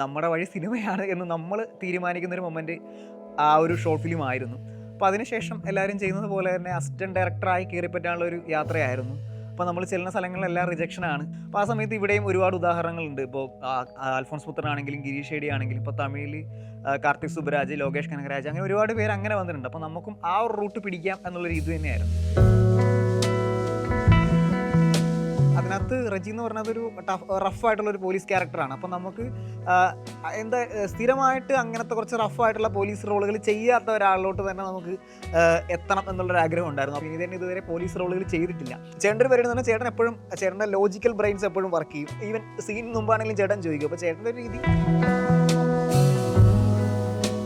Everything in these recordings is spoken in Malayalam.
നമ്മുടെ വഴി സിനിമയാണ് എന്ന് നമ്മൾ തീരുമാനിക്കുന്നൊരു മൊമെൻറ്റ് ആ ഒരു ഷോർട്ട് ഫിലിം ആയിരുന്നു. അപ്പോൾ അതിനുശേഷം എല്ലാവരും ചെയ്യുന്നത് പോലെ തന്നെ അസിസ്റ്റൻറ്റ് ഡയറക്ടറായി കയറിപ്പറ്റാനുള്ള ഒരു യാത്രയായിരുന്നു. അപ്പോൾ നമ്മൾ ചെല്ലുന്ന സ്ഥലങ്ങളിലെല്ലാം റിജക്ഷനാണ്. അപ്പോൾ ആ സമയത്ത് ഇവിടെയും ഒരുപാട് ഉദാഹരണങ്ങളുണ്ട്. ഇപ്പോൾ അൽഫോൺസ് പുത്രനാണെങ്കിലും ഗിരീഷ് ഷേഡി ആണെങ്കിലും ഇപ്പോൾ തമിഴിൽ കാർത്തിക് സുബ്രാജ്, ലോകേഷ് കനകരാജ് അങ്ങനെ ഒരുപാട് പേര് അങ്ങനെ വന്നിട്ടുണ്ട്. അപ്പോൾ നമുക്കും ആ ഒരു റൂട്ട് പിടിക്കാം എന്നുള്ളൊരു ഇത് തന്നെയായിരുന്നു. അതിനകത്ത് റജി എന്ന് പറഞ്ഞത് ഒരു റഫായിട്ടുള്ളൊരു പോലീസ് ക്യാരക്ടറാണ്. അപ്പം നമുക്ക് എന്താ സ്ഥിരമായിട്ട് അങ്ങനത്തെ കുറച്ച് റഫായിട്ടുള്ള പോലീസ് റോളുകൾ ചെയ്യാത്ത ഒരാളിലോട്ട് തന്നെ നമുക്ക് എത്തണം എന്നുള്ളൊരു ആഗ്രഹം ഉണ്ടായിരുന്നു. അപ്പോൾ ഇനി തന്നെ ഇതുവരെ പോലീസ് റോളുകൾ ചെയ്തിട്ടില്ല. ചേട്ടൻ്റെ ഒരു പരിപാടി തന്നെ ചേട്ടൻ എപ്പോഴും ചേട്ടൻ്റെ ലോജിക്കൽ ബ്രെയിൻസ് എപ്പോഴും വർക്ക് ചെയ്യും. ഈവൻ സീൻ മുമ്പാണെങ്കിലും ചേട്ടൻ ചോദിക്കും. അപ്പോൾ ചേട്ടൻ്റെ ഒരു രീതി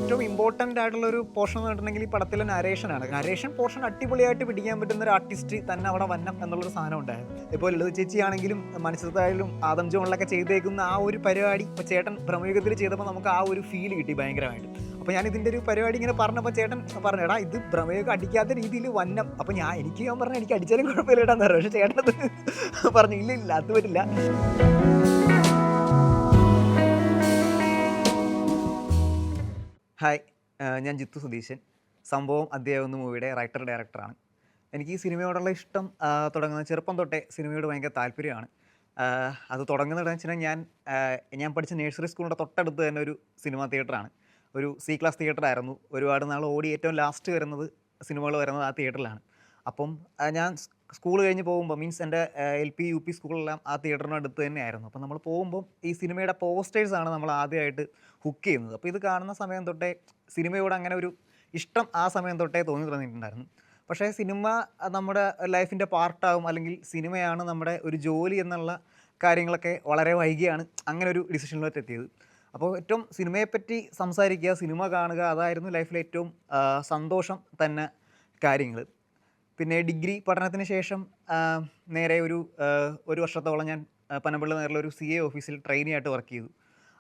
ഏറ്റവും ഇമ്പോർട്ടൻ്റ് ആയിട്ടുള്ളൊരു പോർഷൻ എന്ന് പറഞ്ഞിട്ടുണ്ടെങ്കിൽ ഈ പടത്തിലെ നരേഷനാണ്. നരേഷൻ പോർഷൻ അടിപൊളിയായിട്ട് പിടിക്കാൻ പറ്റുന്ന ഒരു ആർട്ടിസ്റ്റ് തന്നെ അവിടെ വന്നം എന്നുള്ളൊരു സാധനം ഉണ്ടായിരുന്നു. ഇപ്പോൾ ലളിത ചേച്ചി ആണെങ്കിലും മനുഷ്യത്തായാലും ആദം ജോണിലൊക്കെ ചെയ്തേക്കുന്ന ആ ഒരു പരിപാടി ഇപ്പോൾ ചേട്ടൻ ബ്രഹ്മയുഗത്തിൽ ചെയ്തപ്പോൾ നമുക്ക് ആ ഒരു ഫീൽ കിട്ടി ഭയങ്കരമായിട്ട്. അപ്പോൾ ഞാൻ ഇതിൻ്റെ ഒരു പരിപാടി ഇങ്ങനെ പറഞ്ഞപ്പോൾ ചേട്ടൻ പറഞ്ഞു, എടാ ഇത് ബ്രഹ്മയുഗം അടിക്കാത്ത രീതിയിൽ വന്നം. അപ്പോൾ ഞാൻ പറഞ്ഞു എനിക്ക് അടിച്ചാലും കുഴപ്പമില്ല കേട്ടാന്ന് പറഞ്ഞു. പക്ഷേ ചേട്ടനത് പറഞ്ഞു ഇല്ല അത് പറ്റില്ല. ഹായ്, ഞാൻ ജിത്തു സുധീശൻ. സംഭവം അധ്യായം 1 മൂവിയുടെ റൈറ്റർ ഡയറക്ടറാണ്. എനിക്ക് ഈ സിനിമയോടുള്ള ഇഷ്ടം തുടങ്ങുന്നത് ചെറുപ്പം തൊട്ടേ സിനിമയോട് ഭയങ്കര താല്പര്യമാണ്. അത് തുടങ്ങുന്നതെന്ന് വെച്ചാൽ ഞാൻ പഠിച്ച നഴ്സറി സ്കൂളിൻ്റെ തൊട്ടടുത്ത് തന്നെ ഒരു സിനിമാ തിയേറ്ററാണ്. ഒരു C ക്ലാസ് തിയേറ്ററായിരുന്നു. ഒരുപാട് നാൾ ഓടി ഏറ്റവും ലാസ്റ്റ് വരുന്നത് സിനിമകൾ വരുന്നത് ആ തിയേറ്ററിലാണ്. അപ്പം ഞാൻ സ്കൂൾ കഴിഞ്ഞ് പോകുമ്പോൾ മീൻസ് എൻ്റെ LP UP സ്കൂളെല്ലാം ആ തിയേറ്ററിന് അടുത്ത് തന്നെയായിരുന്നു. അപ്പോൾ നമ്മൾ പോകുമ്പം ഈ സിനിമയുടെ പോസ്റ്റേഴ്സാണ് നമ്മൾ ആദ്യമായിട്ട് ഹുക്ക് ചെയ്യുന്നത്. അപ്പോൾ ഇത് കാണുന്ന സമയം തൊട്ടേ സിനിമയോട് അങ്ങനെ ഒരു ഇഷ്ടം ആ സമയം തൊട്ടേ തോന്നി തുടങ്ങിയിട്ടുണ്ടായിരുന്നു. പക്ഷേ സിനിമ നമ്മുടെ ലൈഫിൻ്റെ പാർട്ടാകും, അല്ലെങ്കിൽ സിനിമയാണ് നമ്മുടെ ഒരു ജോലി എന്നുള്ള കാര്യങ്ങളൊക്കെ വളരെ വൈകിയാണ് അങ്ങനെ ഒരു ഡിസിഷനിലോട്ട് എത്തിയത്. അപ്പോൾ ഏറ്റവും സിനിമയെപ്പറ്റി സംസാരിക്കുക, സിനിമ കാണുക, അതായിരുന്നു ലൈഫിലെ ഏറ്റവും സന്തോഷം തന്നെ കാര്യങ്ങൾ. പിന്നെ ഡിഗ്രി പഠനത്തിന് ശേഷം നേരെ ഒരു വർഷത്തോളം ഞാൻ പനമ്പള്ളി നേരിലുള്ള ഒരു CA ഓഫീസിൽ ട്രെയിനി ആയിട്ട് വർക്ക് ചെയ്തു.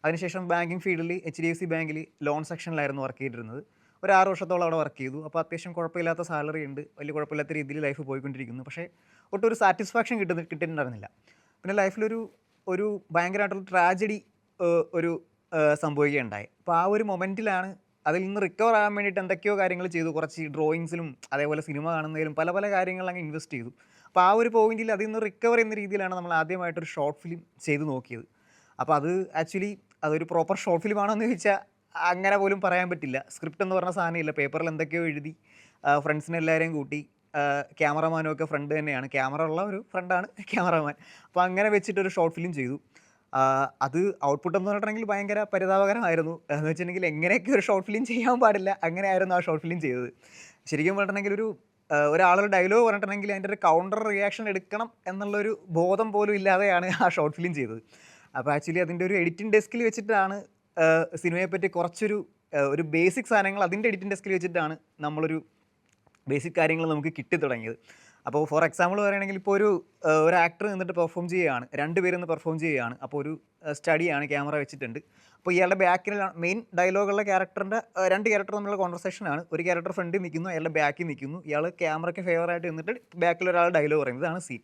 അതിനുശേഷം ബാങ്കിങ് ഫീൽഡിൽ HDFC ബാങ്കിൽ ലോൺ സെക്ഷനിലായിരുന്നു വർക്ക് ചെയ്തിരുന്നത്. ഒരു 6 വർഷത്തോളം അവിടെ വർക്ക് ചെയ്തു. അപ്പോൾ അത്യാവശ്യം കുഴപ്പമില്ലാത്ത സാലറി ഉണ്ട്, വലിയ കുഴപ്പമില്ലാത്ത രീതിയിൽ ലൈഫ് പോയിക്കൊണ്ടിരിക്കുന്നു. പക്ഷേ ഒട്ടും ഒരു സാറ്റിസ്ഫാക്ഷൻ കിട്ടിയിട്ടുണ്ടായിരുന്നില്ല. പിന്നെ ലൈഫിലൊരു ഭയങ്കരമായിട്ടുള്ള ട്രാജഡി സംഭവിക്കുകയുണ്ടായി. അപ്പോൾ ആ ഒരു മൊമെൻറ്റിലാണ് അതിൽ നിന്ന് റിക്കവർ ആകാൻ വേണ്ടിയിട്ട് എന്തൊക്കെയോ കാര്യങ്ങൾ ചെയ്തു. കുറച്ച് ഡ്രോയിങ്സിലും അതേപോലെ സിനിമ കാണുന്നതിലും പല കാര്യങ്ങൾ അങ്ങ് ഇൻവെസ്റ്റ് ചെയ്തു. അപ്പോൾ ആ ഒരു പോയിന്റിൽ അതിൽ നിന്ന് റിക്കവർ ചെയ്യുന്ന രീതിയിലാണ് നമ്മൾ ആദ്യമായിട്ടൊരു ഷോർട്ട് ഫിലിം ചെയ്ത് നോക്കിയത്. അപ്പോൾ അത് ആക്ച്വലി അതൊരു പ്രോപ്പർ ഷോർട്ട് ഫിലിം ആണോ എന്ന് ചോദിച്ചാൽ അങ്ങനെ പോലും പറയാൻ പറ്റില്ല. സ്ക്രിപ്റ്റ് എന്ന് പറഞ്ഞ സാധനമില്ല, പേപ്പറിൽ എന്തൊക്കെയോ എഴുതി ഫ്രണ്ട്സിനെ എല്ലാവരെയും കൂട്ടി, ക്യാമറമാനും ഒക്കെ ഫ്രണ്ട് തന്നെയാണ്, ക്യാമറ ഉള്ള ഒരു ഫ്രണ്ടാണ് ക്യാമറമാൻ. അപ്പോൾ അങ്ങനെ വെച്ചിട്ടൊരു ഷോർട്ട് ഫിലിം ചെയ്തു. അത് ഔട്ട്പുട്ട് എന്ന് പറഞ്ഞിട്ടുണ്ടെങ്കിൽ ഭയങ്കര പരിതാപകരമായിരുന്നു. എന്ന് വെച്ചിട്ടുണ്ടെങ്കിൽ എങ്ങനെയൊക്കെ ഒരു ഷോർട്ട് ഫിലിം ചെയ്യാൻ പാടില്ല അങ്ങനെയായിരുന്നു ആ ഷോർട്ട് ഫിലിം ചെയ്തത്. ശരിക്കും പറഞ്ഞിട്ടുണ്ടെങ്കിൽ ഒരാളൊരു ഡയലോഗ് പറഞ്ഞിട്ടുണ്ടെങ്കിൽ അതിൻ്റെ ഒരു കൗണ്ടർ റിയാക്ഷൻ എടുക്കണം എന്നുള്ളൊരു ബോധം പോലും ഇല്ലാതെയാണ് ആ ഷോർട്ട് ഫിലിം ചെയ്തത്. അപ്പോൾ ആക്ച്വലി അതിൻ്റെ ഒരു എഡിറ്റിംഗ് ഡെസ്കിൽ വെച്ചിട്ടാണ് സിനിമയെപ്പറ്റി ഒരു ബേസിക് സാധനങ്ങൾ അതിൻ്റെ എഡിറ്റിംഗ് ഡെസ്കിൽ വെച്ചിട്ടാണ് നമ്മളൊരു ബേസിക് കാര്യങ്ങൾ നമുക്ക് കിട്ടി തുടങ്ങിയത്. അപ്പോൾ ഫോർ എക്സാമ്പിൾ പറയുകയാണെങ്കിൽ ഇപ്പോൾ ഒരു ആക്ടർ നിന്നിട്ട് പെർഫോം ചെയ്യുകയാണ്, 2 പേര് നിന്ന് പെർഫോം ചെയ്യുകയാണ്. അപ്പോൾ ഒരു സ്റ്റഡിയാണ്, ക്യാമറ വെച്ചിട്ടുണ്ട്. അപ്പോൾ ഇയാളുടെ ബാക്കിൽ മെയിൻ ഡയലോഗുള്ള ക്യാരക്ടറിൻ്റെ 2 ക്യാരക്ടർ തമ്മിലുള്ള കോൺവെർസേഷനാണ്. ഒരു ക്യാരക്ടർ ഫ്രണ്ടിൽ നിൽക്കുന്നു, അയാളുടെ ബാക്കിൽ നിൽക്കുന്നു, ഇയാൾ ക്യാമറയ്ക്ക് ഫേവറായിട്ട് നിന്നിട്ട് ബാക്കിൽ ഒരാൾ ഡയലോഗ് പറയുന്നത്, ഇതാണ് സീൻ.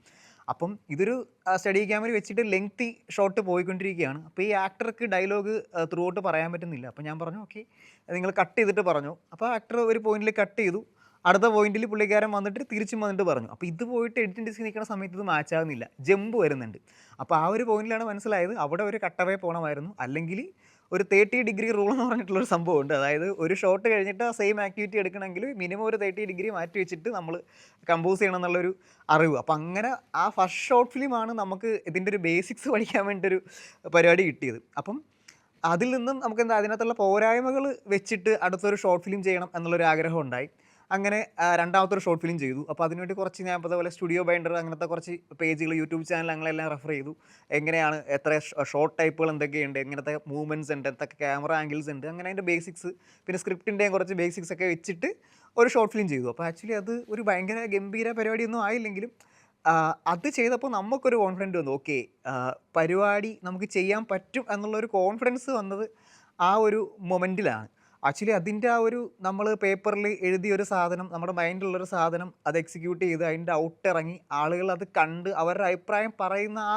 അപ്പം ഇതൊരു സ്റ്റഡി ക്യാമറ വെച്ചിട്ട് ലെങ്തി ഷോട്ട് പോയിക്കൊണ്ടിരിക്കുകയാണ്. അപ്പോൾ ഈ ആക്ടർക്ക് ഡയലോഗ് ത്രൂ ഔട്ട് പറയാൻ പറ്റുന്നില്ല. അപ്പോൾ ഞാൻ പറഞ്ഞു ഓക്കെ നിങ്ങൾ കട്ട് ചെയ്തിട്ട് പറഞ്ഞു. അപ്പോൾ ആക്ടർ ഒരു പോയിന്റിൽ കട്ട് ചെയ്തു, അടുത്ത പോയിന്റിൽ പുള്ളിക്കാരൻ വന്നിട്ട് തിരിച്ചും വന്നിട്ട് പറഞ്ഞു. അപ്പോൾ ഇത് പോയിട്ട് എഡിറ്റിംഗ് ഡെസ്കിൽ നിൽക്കുന്ന സമയത്ത് ഇത് മാച്ച് ആകുന്നില്ല, ജമ്പ് വരുന്നുണ്ട്. അപ്പോൾ ആ ഒരു പോയിന്റിലാണ് മനസ്സിലായത് അവിടെ ഒരു കട്ടവേ പോകണമായിരുന്നു, അല്ലെങ്കിൽ ഒരു 30 ഡിഗ്രി റൂൾ എന്ന് പറഞ്ഞിട്ടുള്ളൊരു സംഭവമുണ്ട്. അതായത് ഒരു ഷോട്ട് കഴിഞ്ഞിട്ട് ആ സെയിം ആക്ടിവിറ്റി എടുക്കണമെങ്കിൽ മിനിമം ഒരു 30 ഡിഗ്രി മാറ്റി വെച്ചിട്ട് നമ്മൾ കമ്പോസ് ചെയ്യണം എന്നുള്ളൊരു അറിവ്. അപ്പോൾ അങ്ങനെ ആ ഫസ്റ്റ് ഷോർട്ട് ഫിലിമാണ് നമുക്ക് ഇതിൻ്റെ ഒരു ബേസിക്സ് പഠിക്കാൻ വേണ്ടിയൊരു പരിപാടി കിട്ടിയത്. അപ്പം അതിൽ നിന്നും നമുക്ക് അതിനകത്തുള്ള പോരായ്മകൾ വെച്ചിട്ട് അടുത്തൊരു ഷോർട്ട് ഫിലിം ചെയ്യണം എന്നുള്ളൊരു ആഗ്രഹം ഉണ്ടായി. അങ്ങനെ രണ്ടാമത്തെ ഒരു ഷോർട്ട് ഫിലിം ചെയ്തു. അപ്പോൾ അതിനുവേണ്ടി കുറച്ച് ഞാൻ അതുപോലെ സ്റ്റുഡിയോ ബൈൻഡർ അങ്ങനത്തെ കുറച്ച് പേജുകൾ, യൂട്യൂബ് ചാനൽ അങ്ങനെയെല്ലാം റെഫർ ചെയ്തു. എങ്ങനെയാണ്, എത്ര ഷോർട്ട് ടൈപ്പുകൾ എന്തൊക്കെയുണ്ട്, എങ്ങനത്തെ മൂവ്മെൻറ്റ്സ് ഉണ്ട്, എന്തൊക്കെ ക്യാമറ ആംഗിൾസ് ഉണ്ട്, അങ്ങനെ അതിൻ്റെ ബേസിക്സ്, പിന്നെ സ്ക്രിപ്റ്റിൻ്റെയും കുറച്ച് ബേസിക്സ് ഒക്കെ വെച്ചിട്ട് ഒരു ഷോർട്ട് ഫിലിം ചെയ്തു. അപ്പോൾ ആക്ച്വലി അത് ഒരു ഭയങ്കര ഗംഭീര പരിപാടിയൊന്നും ആയില്ലെങ്കിലും അത് ചെയ്തപ്പോൾ നമുക്കൊരു കോൺഫിഡൻറ്റ് വന്നു. ഓക്കെ, പരിപാടി നമുക്ക് ചെയ്യാൻ പറ്റും എന്നുള്ളൊരു കോൺഫിഡൻസ് വന്നത് ആ ഒരു മൊമെൻറ്റിലാണ്. ആക്ച്വലി അതിൻ്റെ നമ്മൾ പേപ്പറിൽ എഴുതിയൊരു സാധനം, നമ്മുടെ മൈൻഡിലുള്ളൊരു സാധനം, അത് എക്സിക്യൂട്ട് ചെയ്ത് അതിൻ്റെ ഔട്ട് ഇറങ്ങി ആളുകൾ അത് കണ്ട് അവരുടെ അഭിപ്രായം പറയുന്ന ആ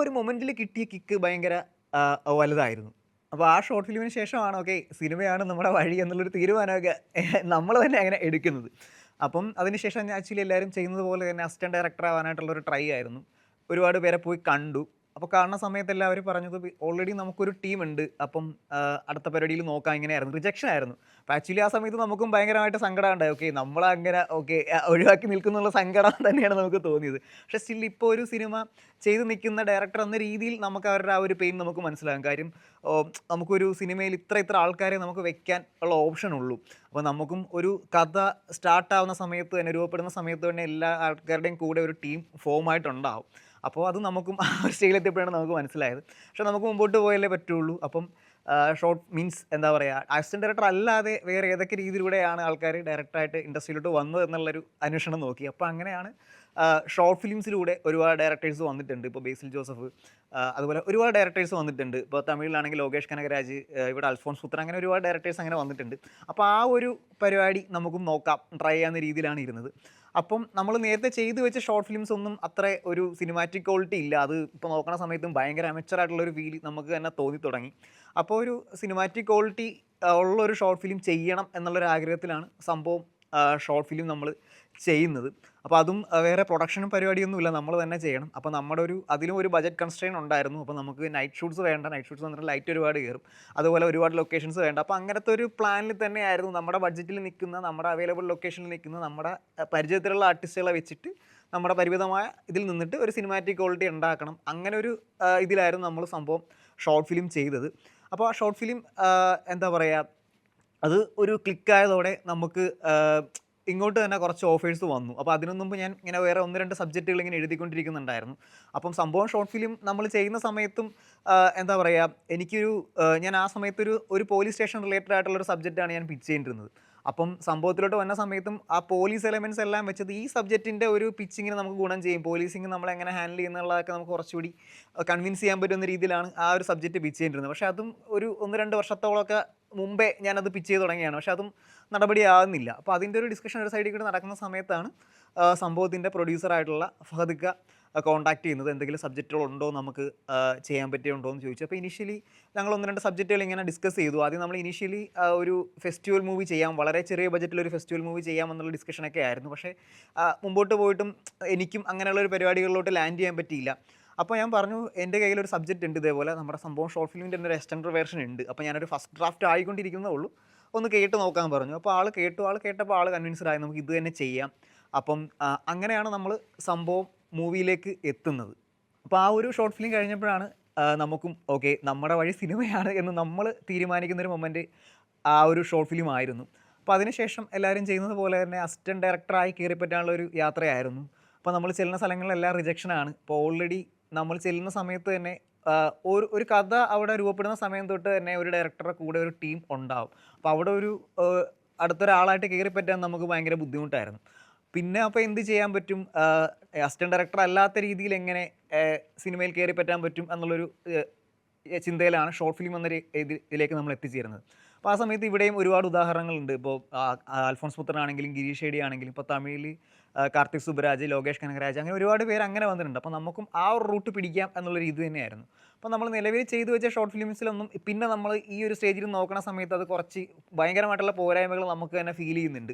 ഒരു മൊമെൻറ്റിൽ കിട്ടിയ കിക്ക് ഭയങ്കര വലുതായിരുന്നു. അപ്പോൾ ആ ഷോർട്ട് ഫിലിമിന് ശേഷമാണ് ഓക്കെ സിനിമയാണ് നമ്മുടെ വഴി എന്നുള്ളൊരു തീരുമാനമൊക്കെ നമ്മൾ തന്നെ അങ്ങനെ എടുക്കുന്നത്. അപ്പം അതിനുശേഷം ആക്ച്വലി എല്ലാവരും ചെയ്യുന്നത് പോലെ തന്നെ അസിസ്റ്റന്റ് ഡയറക്ടർ ആവാനായിട്ടുള്ളൊരു ട്രൈ ആയിരുന്നു. ഒരുപാട് പേരെ പോയി കണ്ടു. അപ്പോൾ കാണുന്ന സമയത്ത് എല്ലാവരും പറഞ്ഞത് ഓൾറെഡി നമുക്കൊരു ടീമുണ്ട്. അപ്പം അടുത്ത പരിപാടിയിൽ നോക്കാം ഇങ്ങനെയായിരുന്നു. റിജക്ഷൻ ആയിരുന്നു. അപ്പോൾ ആക്ച്വലി ആ സമയത്ത് നമുക്കും ഭയങ്കരമായിട്ട് സങ്കടം ഉണ്ടായി. ഓക്കെ നമ്മളങ്ങനെ ഓക്കെ ഒഴിവാക്കി നിൽക്കുന്നുള്ള സങ്കടം തന്നെയാണ് നമുക്ക് തോന്നിയത്. പക്ഷേ സ്റ്റിൽ ഇപ്പോൾ ഒരു സിനിമ ചെയ്ത് നിൽക്കുന്ന ഡയറക്ടർ എന്ന രീതിയിൽ നമുക്ക് അവരുടെ ആ ഒരു പെയിൻ നമുക്ക് മനസ്സിലാകും. കാര്യം നമുക്കൊരു സിനിമയിൽ ഇത്ര ആൾക്കാരെ നമുക്ക് വെക്കാൻ ഉള്ള ഓപ്ഷൻ ഉള്ളൂ. അപ്പോൾ നമുക്കും ഒരു കഥ സ്റ്റാർട്ടാവുന്ന സമയത്ത് തന്നെ രൂപപ്പെടുന്ന സമയത്ത് തന്നെ എല്ലാ ആൾക്കാരുടെയും കൂടെ ഒരു ടീം ഫോമായിട്ടുണ്ടാവും. അപ്പോൾ അത് നമുക്കും ആ ഒരു സ്റ്റേജിലെത്തിയപ്പോഴാണ് നമുക്ക് മനസ്സിലായത്. പക്ഷേ നമുക്ക് മുമ്പോട്ട് പോയാലേ പറ്റുള്ളൂ. അപ്പം ഷോർട്ട് മീൻസ് എന്താ പറയുക, അസിസ്റ്റന്റ് ഡയറക്ടർ അല്ലാതെ വേറെ ഏതൊക്കെ രീതിയിലൂടെയാണ് ആൾക്കാർ ഡയറക്ടറായിട്ട് ഇൻഡസ്ട്രിയിലോട്ട് വന്നത് എന്നുള്ളൊരു അന്വേഷണം നോക്കി. അപ്പോൾ അങ്ങനെയാണ് ഷോർട്ട് ഫിലിംസിലൂടെ ഒരുപാട് ഡയറക്ടേഴ്സ് വന്നിട്ടുണ്ട്. ഇപ്പോൾ ബേസിൽ ജോസഫ്, അതുപോലെ ഒരുപാട് ഡയറക്ടേഴ്സ് വന്നിട്ടുണ്ട്. ഇപ്പോൾ തമിഴിലാണെങ്കിൽ ലോകേഷ് കനകരാജ്, ഇവിടെ അൽഫോൺസ് പുത്രൻ, അങ്ങനെ ഒരുപാട് ഡയറക്ടേഴ്സ് അങ്ങനെ വന്നിട്ടുണ്ട്. അപ്പോൾ ആ ഒരു പരിപാടി നമുക്കും നോക്കാം, ട്രൈ ചെയ്യാവുന്ന രീതിയിലാണ് ഇരുന്നത്. അപ്പം നമ്മൾ നേരത്തെ ചെയ്തു വെച്ച ഷോർട്ട് ഫിലിംസ് ഒന്നും അത്ര ഒരു സിനിമാറ്റിക് ക്വാളിറ്റി ഇല്ല. അത് ഇപ്പോൾ നോക്കണ സമയത്തും ഭയങ്കര അമച്ചറായിട്ടുള്ളൊരു ഫീൽ നമുക്ക് തന്നെ തോന്നി തുടങ്ങി. അപ്പോൾ ഒരു സിനിമാറ്റിക് ക്വാളിറ്റി ഉള്ളൊരു ഷോർട്ട് ഫിലിം ചെയ്യണം എന്നുള്ളൊരു ആഗ്രഹത്തിലാണ് സംഭവം ഷോർട്ട് ഫിലിം നമ്മൾ ചെയ്യുന്നത്. അപ്പോൾ അതും വേറെ പ്രൊഡക്ഷനും പരിപാടിയൊന്നുമില്ല, നമ്മൾ തന്നെ ചെയ്യണം. അപ്പോൾ നമ്മുടെ അതിലും ഒരു ബജറ്റ് കൺസ്ട്രെയിൻ ഉണ്ടായിരുന്നു. അപ്പോൾ നമുക്ക് നൈറ്റ് ഷൂട്ട്സ് വേണ്ട, നൈറ്റ് ഷൂട്ട്സ് വന്നിട്ട് ലൈറ്റ് ഒരുപാട് കയറും, അതുപോലെ ഒരുപാട് ലൊക്കേഷൻസ് വേണ്ട. അപ്പോൾ അങ്ങനത്തെ ഒരു പ്ലാനിൽ തന്നെയായിരുന്നു നമ്മുടെ ബഡ്ജറ്റിൽ നിൽക്കുന്ന, നമ്മുടെ അവൈലബിൾ ലൊക്കേഷനിൽ നിൽക്കുന്ന, നമ്മുടെ പരിചയത്തിലുള്ള ആർട്ടിസ്റ്റുകളെ വെച്ചിട്ട് നമ്മുടെ പരിമിതമായ ഇതിൽ നിന്നിട്ട് ഒരു സിനിമാറ്റിക് ക്വാളിറ്റി ഉണ്ടാക്കണം. അങ്ങനെ ഒരു ഇതിലായിരുന്നു നമ്മൾ സംഭവം ഷോർട്ട് ഫിലിം ചെയ്തത്. അപ്പോൾ ആ ഷോർട്ട് ഫിലിം എന്താ പറയുക, അത് ഒരു ക്ലിക്കായതോടെ നമുക്ക് ഇങ്ങോട്ട് തന്നെ കുറച്ച് ഓഫേഴ്സ് വന്നു. അപ്പോൾ അതിനു മുമ്പ് ഞാൻ ഇങ്ങനെ വേറെ 1-2 സബ്ജക്റ്റുകൾ ഇങ്ങനെ എഴുതിക്കൊണ്ടിരിക്കുന്നുണ്ടായിരുന്നു. അപ്പം സംഭവം ഷോർട്ട് ഫിലിം നമ്മൾ ചെയ്യുന്ന സമയത്തും എന്താ പറയുക, എനിക്കൊരു ഞാൻ ആ സമയത്തൊരു പോലീസ് സ്റ്റേഷൻ റിലേറ്റഡ് ആയിട്ടുള്ളൊരു സബ്ജക്റ്റാണ് ഞാൻ പിച്ച് ചെയ്തിരുന്നത്. അപ്പം സംഭവത്തിലോട്ട് വന്ന സമയത്തും ആ പോലീസ് എലമെൻറ്റ്സ് എല്ലാം വെച്ചത് ഈ സബ്ജക്റ്റിൻ്റെ ഒരു പിച്ചിങ്ങിന് നമുക്ക് ഗുണം ചെയ്യും. പോലീസിങ് നമ്മളെങ്ങനെ ഹാൻഡിൽ ചെയ്യുന്നുള്ളതൊക്കെ നമുക്ക് കുറച്ചുകൂടി കൺവിൻസ് ചെയ്യാൻ പറ്റുന്ന രീതിയിലാണ് ആ ഒരു സബ്ജക്റ്റ് പിച്ച് ചെയ്തിരുന്നത്. പക്ഷേ അതും ഒരു 1-2 വർഷത്തോളമൊക്കെ മുമ്പേ ഞാനത് പിച്ച് ചെയ്ത് തുടങ്ങിയാണ്. പക്ഷേ അതും നടപടിയാകുന്നില്ല. അപ്പോൾ അതിൻ്റെ ഒരു ഡിസ്കഷൻ ഒരു സൈഡിൽ കൂടി നടക്കുന്ന സമയത്താണ് സംഭവത്തിൻ്റെ പ്രൊഡ്യൂസറായിട്ടുള്ള ഫഹദ്ക്ക കോൺടാക്ട് ചെയ്യുന്നത്. എന്തെങ്കിലും സബ്ജക്റ്റുകളുണ്ടോ നമുക്ക് ചെയ്യാൻ പറ്റിയുണ്ടോ എന്ന് ചോദിച്ചു. അപ്പോൾ ഇനീഷ്യലി ഞങ്ങൾ 1-2 സബ്ജക്റ്റുകൾ ഇങ്ങനെ ഡിസ്കസ് ചെയ്തു. ആദ്യം നമ്മൾ ഇനീഷ്യലി ഒരു ഫെസ്റ്റിവൽ മൂവി ചെയ്യാം, വളരെ ചെറിയ ബജറ്റിലൊരു ഫെസ്റ്റിവൽ മൂവി ചെയ്യാമെന്നുള്ള ഡിസ്കഷനൊക്കെ ആയിരുന്നു. പക്ഷേ മുമ്പോട്ട് പോയിട്ടും എനിക്കും അങ്ങനെയുള്ളൊരു പരിപാടികളിലോട്ട് ലാൻഡ് ചെയ്യാൻ പറ്റിയില്ല. അപ്പോൾ ഞാൻ പറഞ്ഞു എൻ്റെ കയ്യിലൊരു സബ്ജക്റ്റ് ഉണ്ട്, ഇതേപോലെ നമ്മുടെ സംഭവം ഷോർട്ട് ഫിലിമിൻ്റെ തന്നെ ഒരു എക്സ്റ്റൻഡർ വേർഷൻ ഉണ്ട്. അപ്പോൾ ഞാനൊരു ഫസ്റ്റ് ഡ്രാഫ്റ്റ് ആയിക്കൊണ്ടിരിക്കുന്നേ ഉള്ളൂ, ഒന്ന് കേട്ട് നോക്കാൻ പറഞ്ഞു. അപ്പോൾ ആൾ കേട്ടു. കേട്ടപ്പോൾ ആൾ കൺവിൻസ്ഡ് ആയി, നമുക്ക് ഇത് തന്നെ ചെയ്യാം. അപ്പം അങ്ങനെയാണ് നമ്മൾ സംഭവം മൂവിയിലേക്ക് എത്തുന്നത്. അപ്പോൾ ആ ഒരു ഷോർട്ട് ഫിലിം കഴിഞ്ഞപ്പോഴാണ് നമുക്കും ഓക്കെ നമ്മുടെ വഴി സിനിമയാണ് എന്ന് നമ്മൾ തീരുമാനിക്കുന്നൊരു മൊമെൻറ്റ് ആ ഒരു ഷോർട്ട് ഫിലിം ആയിരുന്നു. അപ്പോൾ അതിനുശേഷം എല്ലാവരും ചെയ്യുന്നത് പോലെ തന്നെ അസിസ്റ്റൻറ്റ് ഡയറക്ടറായി കയറിപ്പറ്റാനുള്ള ഒരു യാത്രയായിരുന്നു. അപ്പോൾ നമ്മൾ ചെല്ലുന്ന സ്ഥലങ്ങളിലെല്ലാം റിജക്ഷനാണ്. ഇപ്പോൾ ഓൾറെഡി നമ്മൾ ചെല്ലുന്ന സമയത്ത് തന്നെ ഒരു കഥ അവിടെ രൂപപ്പെടുന്ന സമയം തൊട്ട് തന്നെ ഒരു ഡയറക്ടറുടെ കൂടെ ഒരു ടീം ഉണ്ടാവും. അപ്പോൾ അവിടെ ഒരു അടുത്തൊരാളായിട്ട് കയറിപ്പറ്റാൻ നമുക്ക് ഭയങ്കര ബുദ്ധിമുട്ടായിരുന്നു. പിന്നെ അപ്പോൾ എന്ത് ചെയ്യാൻ പറ്റും, അസിസ്റ്റൻറ്റ് ഡയറക്ടർ അല്ലാത്ത രീതിയിൽ എങ്ങനെ സിനിമയിൽ കയറിപ്പറ്റാൻ പറ്റും എന്നുള്ളൊരു ചിന്തയിലാണ് ഷോർട്ട് ഫിലിം എന്നൊരു ഇതിലേക്ക് നമ്മൾ എത്തിച്ചേരുന്നത്. അപ്പോൾ ആ സമയത്ത് ഇവിടെയും ഒരുപാട് ഉദാഹരണങ്ങളുണ്ട്. ഇപ്പോൾ അൽഫോൺസ് പുത്രനാണെങ്കിലും ഗിരീഷ് ഷേഡി ആണെങ്കിലും, ഇപ്പോൾ തമിഴിൽ കാർത്തിക് സുബ്രാജ്, ലോകേഷ് കനകരാജ്, അങ്ങനെ ഒരുപാട് പേര് അങ്ങനെ വന്നിട്ടുണ്ട്. അപ്പോൾ നമുക്കും ആ ഒരു റൂട്ട് പിടിക്കാം എന്നുള്ള രീതി തന്നെയായിരുന്നു. അപ്പോൾ നമ്മൾ നിലവിൽ ചെയ്തു വെച്ച ഷോർട്ട് ഫിലിംസിലൊന്നും പിന്നെ നമ്മൾ ഈ ഒരു സ്റ്റേജിൽ നോക്കുന്ന സമയത്ത് അത് കുറച്ച് ഭയങ്കരമായിട്ടുള്ള പോരായ്മകൾ നമുക്ക് തന്നെ ഫീൽ ചെയ്യുന്നുണ്ട്.